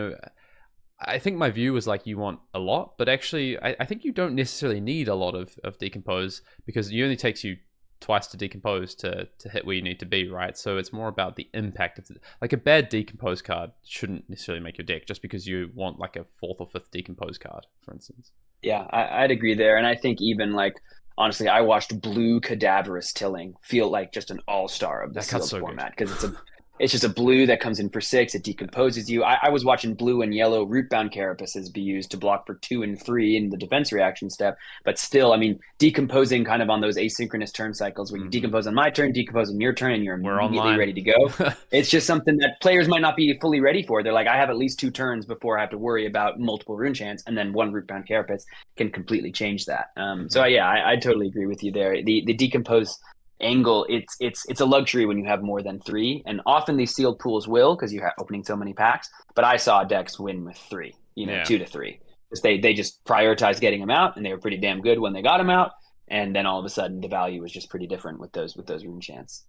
S2: I think my view was like you want a lot, but actually I think you don't necessarily need a lot of decompose, because it only takes you twice to decompose to hit where you need to be, right? So it's more about the impact of like a bad decompose card shouldn't necessarily make your deck just because you want like a 4th or 5th decompose card, for instance.
S3: Yeah, I'd agree there. And I think even like, honestly, I watched blue Cadaverous Tilling feel like just an all-star of the sealed format, because it's just a blue that comes in for 6. It decomposes you. I was watching blue and yellow rootbound carapaces be used to block for 2 and 3 in the defense reaction step. But still, I mean, decomposing kind of on those asynchronous turn cycles where you decompose on my turn, decompose on your turn, and you're immediately ready to go. It's just something that players might not be fully ready for. They're like, I have at least 2 turns before I have to worry about multiple rune chants, and then one rootbound carapace can completely change that. I totally agree with you there. The decompose angle, it's a luxury when you have more than 3, and often these sealed pools will, because you're opening so many packs. But I saw decks win with 3, 2 to 3, because they just prioritized getting them out, and they were pretty damn good when they got them out. And then all of a sudden the value was just pretty different with those rune chants.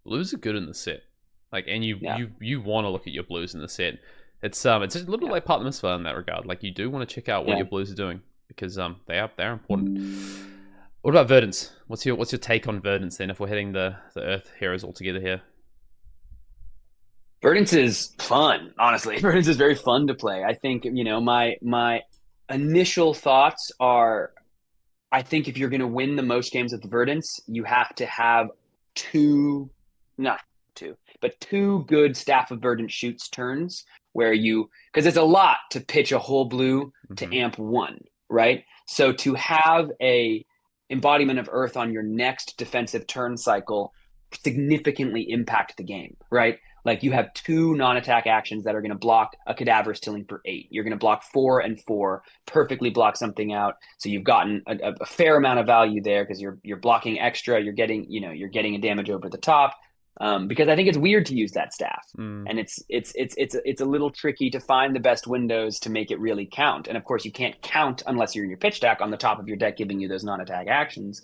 S2: Blues are good in the set, like, and you want to look at your blues in the set. It's a little bit like Part of the Mitzvah in that regard. Like you do want to check out what your blues are doing, because they're important. What about Verdance? What's your take on Verdance then, if we're hitting the Earth heroes all together here?
S3: Verdance is fun, honestly. Verdance is very fun to play. I think, my initial thoughts are, I think if you're going to win the most games with Verdance, you have to have 2 good Staff of Verdance shoots turns where because it's a lot to pitch a whole blue to amp 1, right? So to have a embodiment of Earth on your next defensive turn cycle significantly impact the game, right? Like you have 2 non-attack actions that are going to block a Cadaverous Tilling for 8. You're going to block 4 and 4, perfectly block something out. So you've gotten a fair amount of value there, because you're blocking extra. You're getting a damage over the top. Because I think it's weird to use that staff, and it's a little tricky to find the best windows to make it really count. And of course, you can't count unless you're in your pitch stack on the top of your deck, giving you those non-attack actions.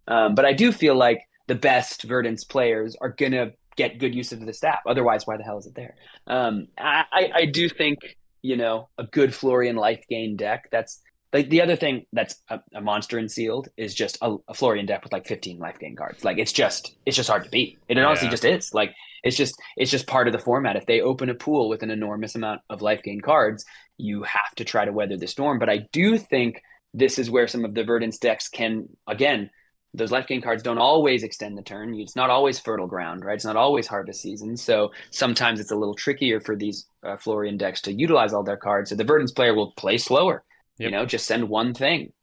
S3: But I do feel like the best Verdance players are gonna get good use of the staff. Otherwise, why the hell is it there? I do think a good Florian life gain deck. That's like the other thing that's a monster in sealed is just a Florian deck with like 15 life gain cards. Like it's just hard to beat. It honestly just is. Like it's just part of the format. If they open a pool with an enormous amount of life gain cards, you have to try to weather the storm. But I do think this is where some of the Verdance decks can, again, those life gain cards don't always extend the turn. It's not always fertile ground, right? It's not always harvest season. So sometimes it's a little trickier for these Florian decks to utilize all their cards. So the Verdance player will play slower. Yep. Just send one thing,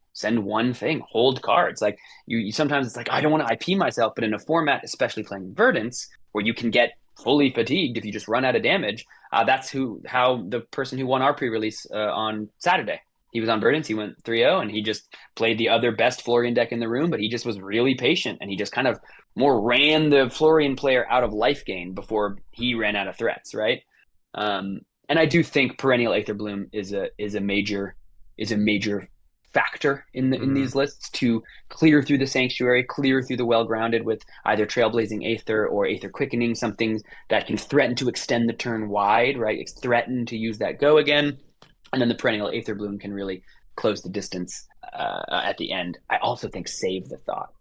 S3: hold cards. Like you sometimes it's like, I don't want to IP myself, but in a format, especially playing Verdance, where you can get fully fatigued if you just run out of damage. That's how the person who won our pre-release on Saturday, he was on Verdance, he went 3-0, and he just played the other best Florian deck in the room, but he just was really patient, and he just kind of more ran the Florian player out of life gain before he ran out of threats, right? And I do think Perennial Aether Bloom is a major factor in these lists to clear through the Sanctuary, clear through the Well-Grounded with either Trailblazing Aether or Aether Quickening, something that can threaten to extend the turn wide, right? It's threaten to use that go again. And then the Perennial Aether Bloom can really close the distance at the end. I also think Save the Thought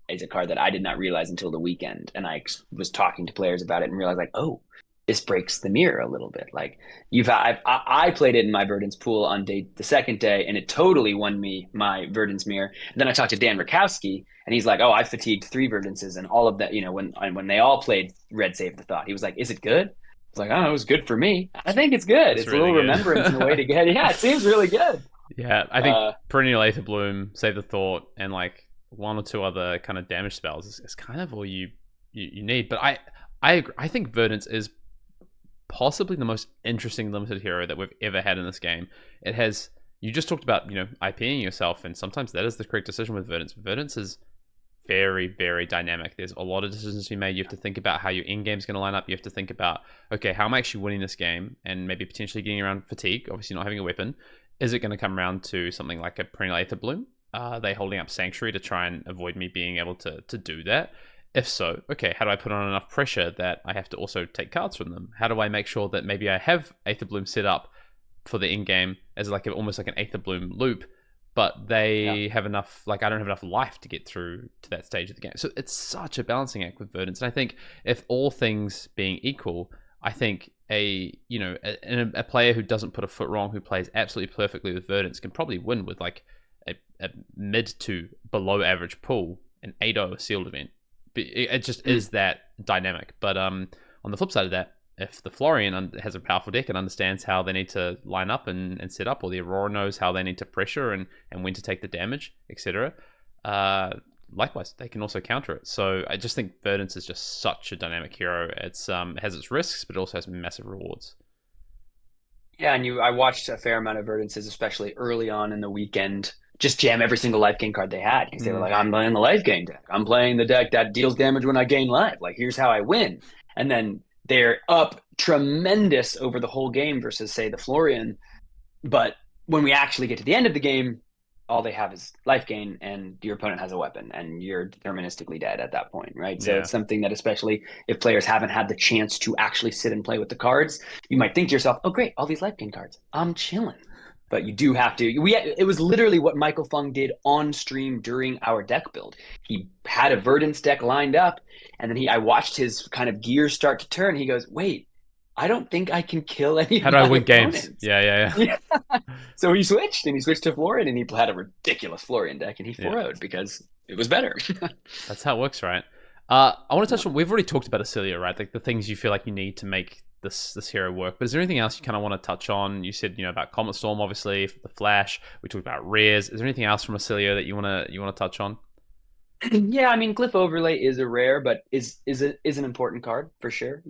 S3: is a card that I did not realize until the weekend. And I was talking to players about it and realized like, oh, this breaks the mirror a little bit. Like I played it in my Verdance pool on the second day, and it totally won me my Verdance mirror. And then I talked to Dan Rakowski, and he's like, "Oh, I fatigued 3 Verdances, and all of that. When they all played Red Save the Thought, he was like, "Is it good?" I was like, "Oh, it was good for me. I think it's good. It's really a little remembrance in a way to get. Yeah, it seems really good."
S2: Yeah, I think Perennial Aether Bloom, Save the Thought, and like 1 or 2 other kind of damage spells is kind of all you need. But I agree. I think Verdance is possibly the most interesting limited hero that we've ever had in this game. It has, you just talked about, IPing yourself, and sometimes that is the correct decision with Verdance. Verdance is very, very dynamic. There's a lot of decisions to be made. You have to think about how your in game is going to line up. You have to think about, okay, how am I actually winning this game, and maybe potentially getting around fatigue, obviously not having a weapon. Is it going to come around to something like a Perennial Aether Bloom? Are they holding up Sanctuary to try and avoid me being able to do that? If so, okay, how do I put on enough pressure that I have to also take cards from them? How do I make sure that maybe I have Aether Bloom set up for the in-game as almost like an Aether Bloom loop, but they have enough, like I don't have enough life to get through to that stage of the game. So it's such a balancing act with Verdance. And I think if all things being equal, I think a player who doesn't put a foot wrong, who plays absolutely perfectly with Verdance, can probably win with like a mid to below average pool, an 8-0 sealed event. It just is that dynamic. But on the flip side of that, if the Florian has a powerful deck and understands how they need to line up and set up, or the Aurora knows how they need to pressure and when to take the damage, etc., likewise, they can also counter it. So I just think Verdance is just such a dynamic hero. It has its risks, but it also has massive rewards.
S3: Yeah, and I watched a fair amount of Verdances, especially early on in the weekend, just jam every single life gain card they had, because they were like, I'm playing the life gain deck. I'm playing the deck that deals damage when I gain life. Like, here's how I win. And then they're up tremendous over the whole game versus, say, the Florian. But when we actually get to the end of the game, all they have is life gain, and your opponent has a weapon, and you're deterministically dead at that point, right? So it's something that, especially if players haven't had the chance to actually sit and play with the cards, you might think to yourself, oh, great, all these life gain cards. I'm chilling. But you do have to. It was literally what Michael Fung did on stream during our deck build. He had a Verdance deck lined up, and then I watched his kind of gears start to turn. He goes, wait, I don't think I can kill any of my opponents.
S2: How do I win games? Yeah.
S3: So he switched to Florian, and he had a ridiculous Florian deck, and he 4-0'd because it was better.
S2: That's how it works, right? I want to touch on, we've already talked about Acilio, right? Like the things you feel like you need to make this hero work. But is there anything else you kind of want to touch on? You said, about Comet Storm, obviously, the Flash. We talked about rares. Is there anything else from Acilio that you want to touch on?
S3: Yeah, I mean, Glyph Overlay is a rare, but is an important card for sure.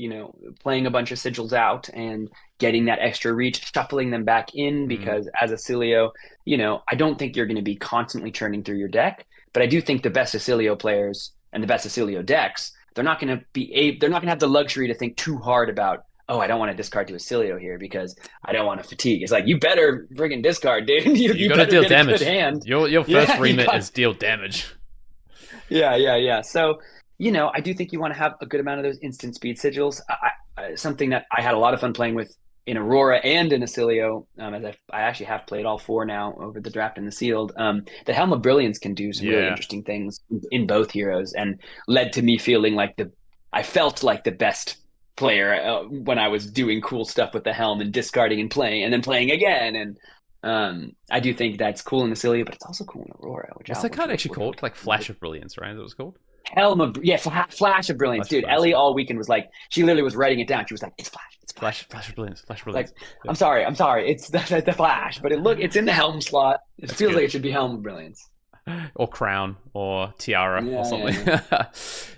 S3: Playing a bunch of sigils out and getting that extra reach, shuffling them back in, because as Acilio, I don't think you're going to be constantly churning through your deck, but I do think the best Acilio players and the best Acilio decks, they're not going to have the luxury to think too hard about, oh, I don't want to discard to Acilio here because I don't want to fatigue. It's like, you better friggin' discard, dude. You
S2: got to deal damage. Your first remit is deal damage.
S3: Yeah. So, I do think you want to have a good amount of those instant speed sigils. Something that I had a lot of fun playing with in Aurora and in Acilio, as I actually have played all 4 now over the draft and the sealed. The Helm of Brilliance can do some really interesting things in both heroes, and led to me feeling like I felt like the best player when I was doing cool stuff with the Helm and discarding and playing and then playing again. And I do think that's cool in Acilio, but it's also cool in Aurora.
S2: What's that card actually called? Like Flash of Brilliance, right? Is that what it's called?
S3: Flash of Brilliance, dude. Ellie all weekend was like, she literally was writing it down. She was like, it's Flash of Brilliance. Like, I'm sorry, it's the Flash, but it's in the Helm slot. It feels like it should be Helm of Brilliance.
S2: Or Crown or Tiara or something.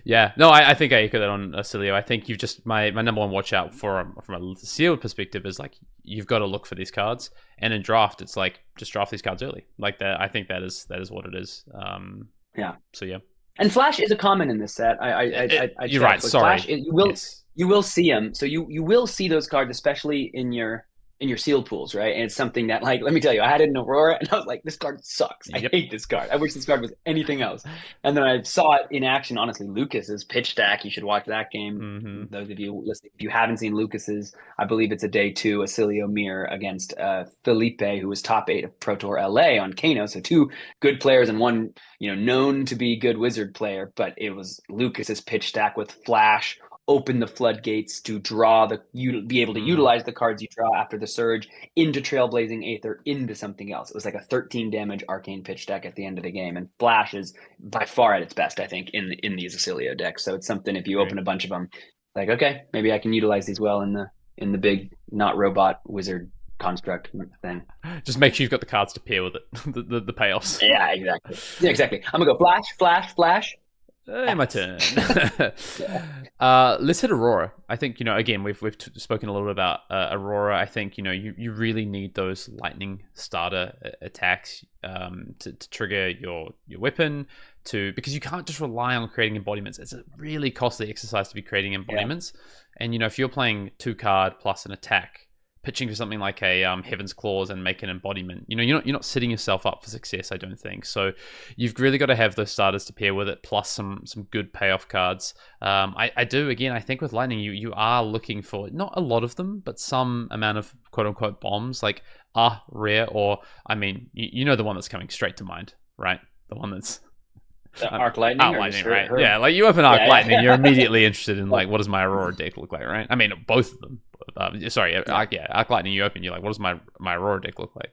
S2: Yeah. No, I think I echo that on Acilio. I think you've just, my number one watch out from a sealed perspective is like, you've got to look for these cards, and in draft it's like, just draft these cards early like that. I think that is what it is. So yeah. And
S3: Flash is a common in this set.
S2: You're right. Sorry.
S3: Flash, you will see them. So you will see those cards, especially in your sealed pools, right? And it's something that, like, let me tell you, I had it in Aurora, and I was like, this card sucks. I hate this card. I wish this card was anything else. And then I saw it in action. Honestly, Lucas's pitch stack. You should watch that game. Those of you listening, if you haven't seen Lucas's, I believe it's a day 2 Acilio mirror against Felipe, who was top 8 of Pro Tour LA on Kano. So 2 good players and one, known to be good wizard player. But it was Lucas's pitch stack with Flash, open the floodgates to be able to utilize the cards you draw after the surge into Trailblazing Aether into something else. It was like a 13 damage Arcane Pitch deck at the end of the game, and Flash is by far at its best, I think, in these Acilio decks. So it's something, if you open a bunch of them, like, okay, maybe I can utilize these well in the big not robot wizard construct thing.
S2: Just make sure you've got the cards to pair with it. the payoffs.
S3: Yeah, exactly. Yeah, exactly. I'm gonna go flash, flash, flash.
S2: My turn. Let's hit Aurora. I think, again, we've spoken a little bit about Aurora. I think, you really need those lightning starter attacks to trigger your weapon, because you can't just rely on creating embodiments. It's a really costly exercise to be creating embodiments. And, if you're playing 2 card plus an attack, pitching for something like a Heaven's Claws and make an embodiment, you're not setting yourself up for success, I don't think. So you've really got to have those starters to pair with it, plus some good payoff cards. I think with Lightning, you are looking for not a lot of them, but some amount of quote unquote bombs, like rare, or the one that's coming straight to mind, right? The one that's
S3: Arc Lightning.
S2: Arc Lightning, right? Yeah, like you open Arc Lightning, you're immediately interested in like, what does my Aurora deck look like, right? I mean, both of them. Arc Lightning you open, you're like, what does my Aurora deck look like?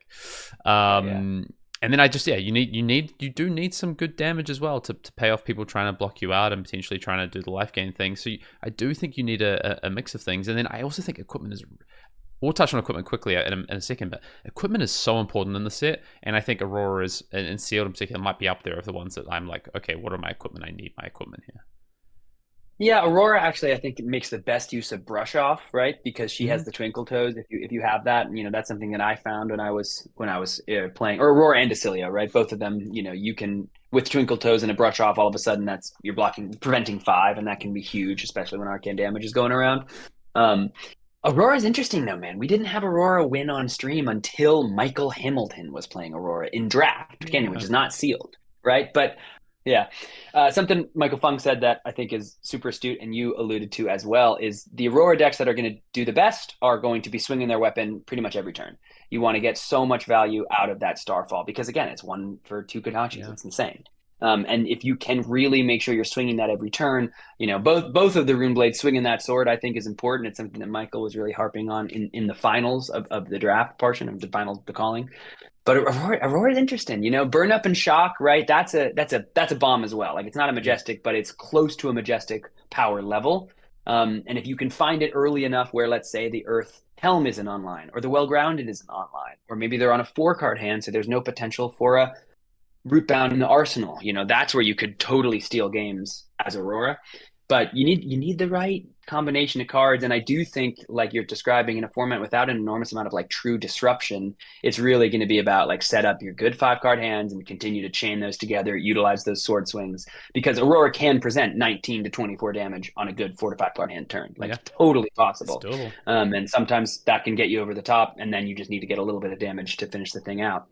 S2: And then you do need some good damage as well to pay off people trying to block you out and potentially trying to do the life gain thing. So I do think you need a mix of things. And then I also think equipment is... We'll touch on equipment quickly in a second, but equipment is so important in the set, and I think Aurora is, and Sealed in particular, might be up there of the ones that I'm like, okay, what are my equipment? I need my equipment here.
S3: Yeah, Aurora actually, I think it makes the best use of Brush Off, right? Because she has the Twinkle Toes. If you have that, that's something that I found when I was playing, or Aurora and Acilio, right? Both of them, you can, with Twinkle Toes and a Brush Off, all of a sudden you're preventing 5, and that can be huge, especially when arcane damage is going around. Aurora's interesting though, man. We didn't have Aurora win on stream until Michael Hamilton was playing Aurora in draft, again, which is not sealed, right? But yeah, something Michael Fung said that I think is super astute, and you alluded to as well, is the Aurora decks that are going to do the best are going to be swinging their weapon pretty much every turn. You want to get so much value out of that Starfall because, again, it's 1 for 2 Kodachis. Yeah. It's insane. And if you can really make sure you're swinging that every turn, both of the Rune Blades swinging that sword, I think is important. It's something that Michael was really harping on in the finals of the draft portion of the finals, the calling. But Aurora is interesting, burn up and shock, right? That's a bomb as well. Like, it's not a majestic, but it's close to a majestic power level. And if you can find it early enough where, let's say, the Earth Helm isn't online, or the Well-Grounded isn't online, or maybe they're on a 4-card hand, so there's no potential for a Rootbound in the arsenal, that's where you could totally steal games as Aurora. But you need the right combination of cards, and I do think, like you're describing, in a format without an enormous amount of like true disruption, it's really going to be about like set up your good 5-card hands and continue to chain those together, utilize those sword swings, because Aurora can present 19 to 24 damage on a good 4 to 5-card hand turn, totally possible. And sometimes that can get you over the top, and then you just need to get a little bit of damage to finish the thing out.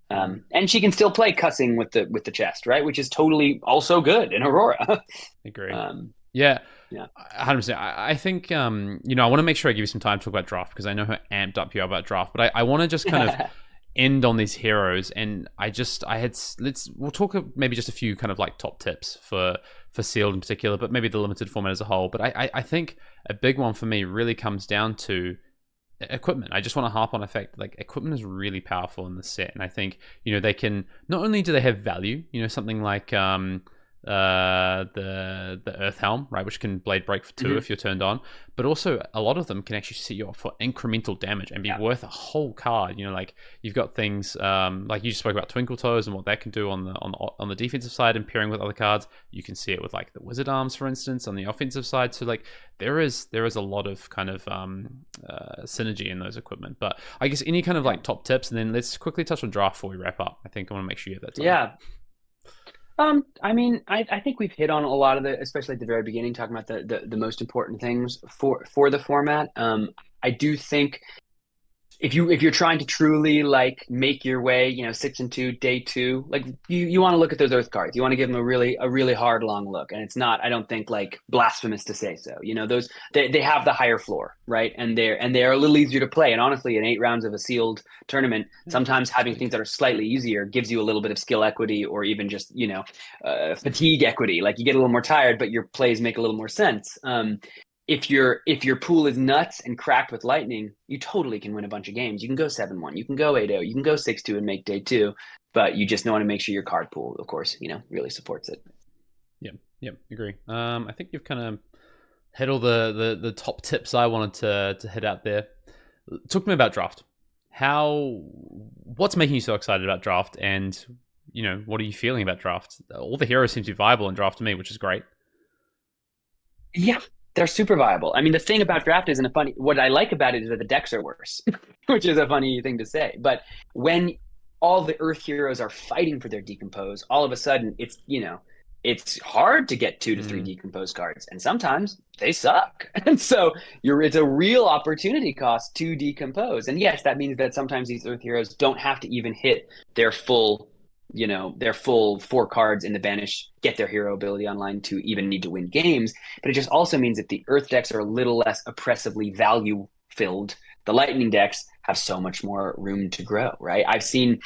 S3: And she can still play cussing with the chest, right? Which is totally also good in Aurora.
S2: Agree. Yeah, 100%. I think, I want to make sure I give you some time to talk about draft, because I know how amped up you are about draft, but I want to just kind of end on these heroes. And we'll talk maybe just a few kind of like top tips for Sealed in particular, but maybe the limited format as a whole. But I think a big one for me really comes down to equipment. I just want to harp on the fact like equipment is really powerful in this set, and I think they can, not only do they have value, something like the Earth Helm, right, which can blade break for 2 if you're turned on, but also a lot of them can actually set you up for incremental damage and be worth a whole card. Like you've got things like you just spoke about Twinkle Toes and what that can do on the defensive side, and pairing with other cards. You can see it with like the Wizard Arms, for instance, on the offensive side. So like there is a lot of kind of synergy in those equipment. But I guess any kind of like top tips, and then let's quickly touch on draft before we wrap up. I think I want to make sure you have that time.
S3: Yeah. I think we've hit on a lot of especially at the very beginning, talking about the most important things for the format. I do think if you're trying to truly like make your way, 6-2 day 2, like you want to look at those Earth cards. You want to give them a really hard long look, and it's not, I don't think, like blasphemous to say so. Those they have the higher floor, right? And they're a little easier to play. And honestly, in 8 rounds of a sealed tournament, sometimes having things that are slightly easier gives you a little bit of skill equity, or even just fatigue equity. Like you get a little more tired, but your plays make a little more sense. if your pool is nuts and cracked with lightning, you totally can win a bunch of games. You can go 7-1, you can go 8-0, you can go 6-2 and make day 2, but you just want to make sure your card pool, of course, really supports it.
S2: Yep, agree. I think you've kind of hit all the top tips I wanted to hit out there. Talk to me about draft. What's making you so excited about draft, and what are you feeling about draft? All the heroes seem to be viable in draft to me, which is great.
S3: Yeah, they're super viable. I mean, the thing about draft isn't what I like about it is that the decks are worse, which is a funny thing to say. But when all the Earth heroes are fighting for their decompose, all of a sudden it's hard to get 2 to 3 decompose cards, and sometimes they suck. And so it's a real opportunity cost to decompose. And yes, that means that sometimes these Earth heroes don't have to even hit their full 4 cards in the banish, get their hero ability online to even need to win games. But it just also means that the Earth decks are a little less oppressively value filled. The Lightning decks have so much more room to grow, right? I've seen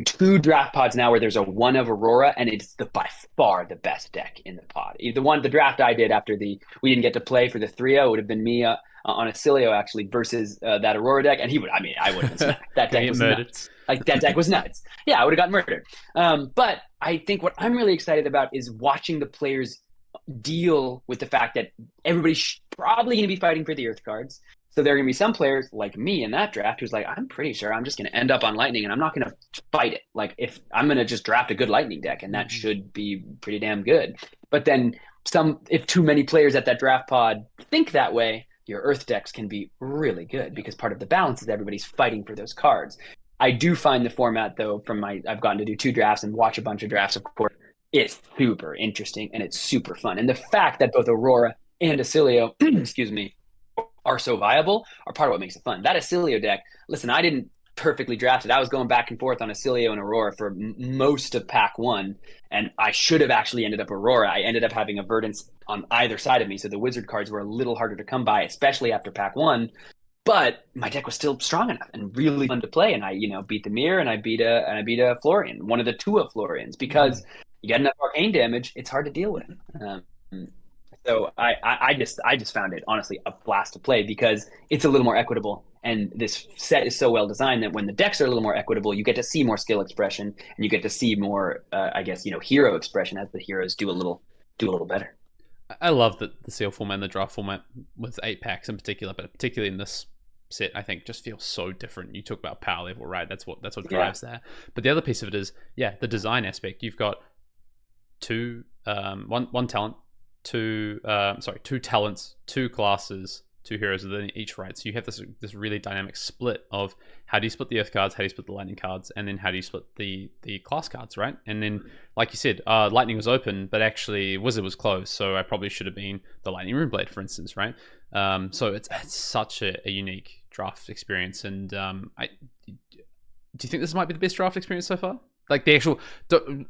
S3: 2 draft pods now where there's a 1 of Aurora, and it's by far the best deck in the pod. The draft I did after we didn't get to play for the 3-0 would have been me on Acilio actually versus that Aurora deck, and I would have smacked. That deck was nuts. Like, that deck was nuts. Yeah, I would have gotten murdered. But I think what I'm really excited about is watching the players deal with the fact that everybody's probably going to be fighting for the Earth cards. So there are going to be some players like me in that draft who's like, I'm pretty sure I'm just going to end up on Lightning and I'm not going to fight it. Like, if I'm going to just draft a good Lightning deck, and that should be pretty damn good. But then if too many players at that draft pod think that way, your Earth decks can be really good, because part of the balance is everybody's fighting for those cards. I do find the format, though, I've gotten to do 2 drafts and watch a bunch of drafts, of course, it's super interesting and it's super fun. And the fact that both Aurora and Acilio, excuse me, are so viable are part of what makes it fun. That Acilio deck, listen, I didn't perfectly draft it. I was going back and forth on Acilio and Aurora for most of pack 1, and I should have actually ended up Aurora. I ended up having a Verdance on either side of me, so the Wizard cards were a little harder to come by, especially after pack 1. But my deck was still strong enough and really fun to play, and I beat the Mirror, and I beat a Florian, one of the 2 of Florians, because you get enough arcane damage, it's hard to deal with. So I just found it honestly a blast to play, because it's a little more equitable, and this set is so well designed that when the decks are a little more equitable, you get to see more skill expression, and you get to see more, hero expression as the heroes do a little better.
S2: I love that the seal format and the draft format with 8 packs in particular, but particularly in this set, I think just feels so different. You talk about power level, right? That's what drives that. But the other piece of it is, the design aspect. You've got 2 one talent. 2 talents, 2 classes, 2 heroes within each, right? So you have this really dynamic split of how do you split the Earth cards, how do you split the Lightning cards, and then how do you split the class cards, right? And then, like you said, Lightning was open, but actually Wizard was closed, so I probably should have been the Lightning Runeblade, for instance, right? So it's such a unique draft experience, and do you think this might be the best draft experience so far? Like the actual,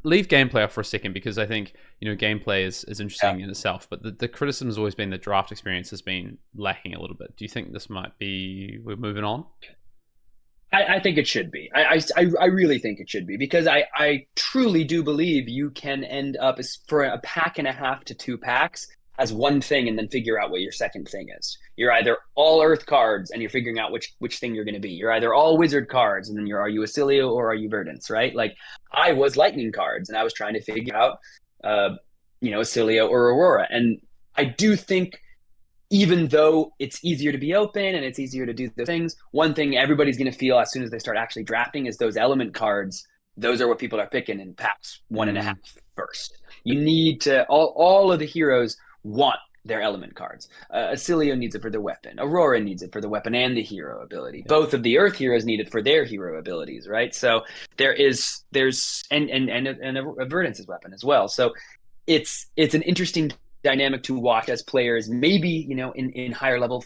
S2: leave gameplay off for a second, because I think gameplay is interesting in itself, but the criticism has always been the draft experience has been lacking a little bit. Do you think this might be we're moving on?
S3: I think it should be. I really think it should be, because I truly do believe you can end up for a pack and a half to 2 packs as one thing, and then figure out what your second thing is. You're either all Earth cards and you're figuring out which thing you're going to be. You're either all Wizard cards, and then are you Acilio or are you Verdance, right? Like, I was Lightning cards, and I was trying to figure out, Acilio or Aurora. And I do think, even though it's easier to be open and it's easier to do the things, one thing everybody's going to feel as soon as they start actually drafting is those element cards. Those are what people are picking in packs 1.5 first. You need to, all of the heroes want their element cards. Acilio needs it for the weapon. Aurora needs it for the weapon and the hero ability. Yeah. Both of the Earth heroes need it for their hero abilities, right? So there's and a Verdance's weapon as well. So it's an interesting dynamic to watch as players, maybe in higher level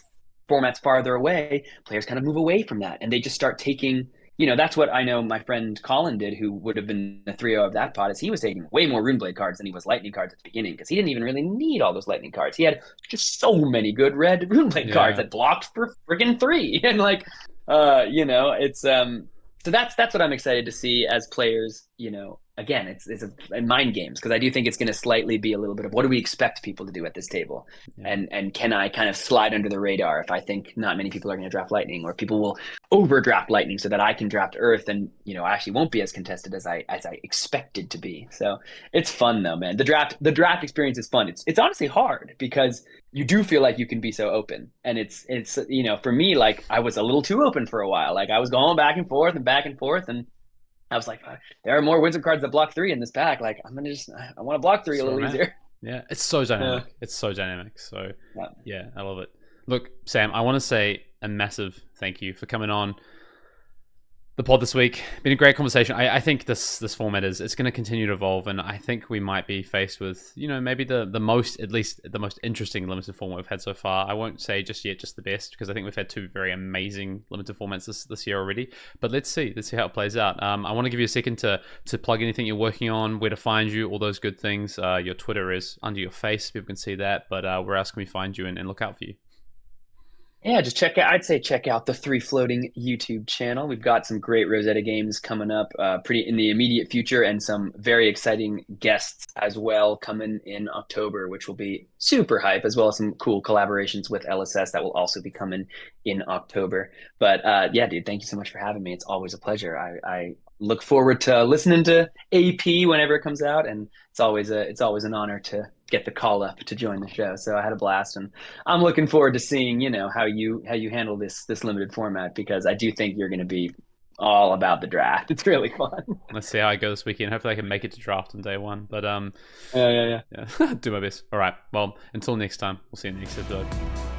S3: formats farther away, players kind of move away from that, and they just start taking. That's what I know my friend Colin did, who would have been the 3-0 of that pot, is he was taking way more Runeblade cards than he was Lightning cards at the beginning, because he didn't even really need all those Lightning cards. He had just so many good red Runeblade cards that blocked for friggin' 3. And it's so that's what I'm excited to see as players, again, it's mind games, because I do think it's going to slightly be a little bit of what do we expect people to do at this table, and can I kind of slide under the radar if I think not many people are going to draft Lightning, or people will overdraft Lightning so that I can draft Earth, and I actually won't be as contested as I expected to be. So it's fun though, man. The draft experience is fun. It's honestly hard because you do feel like you can be so open, and it's for me, like I was a little too open for a while. Like I was going back and forth, and I was like, there are more wizard cards that block 3 in this pack. Like, I want to block 3 a little easier.
S2: Yeah, it's so dynamic. It's so dynamic. So, yeah, I love it. Look, Sam, I want to say a massive thank you for coming on the pod this week. Been a great conversation. I think this format it's going to continue to evolve, and I think we might be faced with maybe the most interesting limited format we've had so far. I won't say just yet just the best, because I think we've had 2 very amazing limited formats this year already. But let's see how it plays out. I want to give you a second to plug anything you're working on, where to find you, all those good things. Your Twitter is under your face; people can see that. But where else can we find you and look out for you?
S3: Yeah, just check out the Three Floating YouTube channel. We've got some great Rosetta games coming up pretty in the immediate future, and some very exciting guests as well coming in October, which will be super hype, as well as some cool collaborations with LSS that will also be coming in October. But yeah, dude, thank you so much for having me. It's always a pleasure. I look forward to listening to AP whenever it comes out, and it's always an honor to get the call up to join the show. So I had a blast, and I'm looking forward to seeing how you handle this limited format, because I do think you're going to be all about the draft. It's really fun.
S2: Let's see how it goes this weekend. Hopefully I can make it to draft on day 1. But
S3: yeah.
S2: Do my best. All right. Well, until next time, we'll see you in the next episode.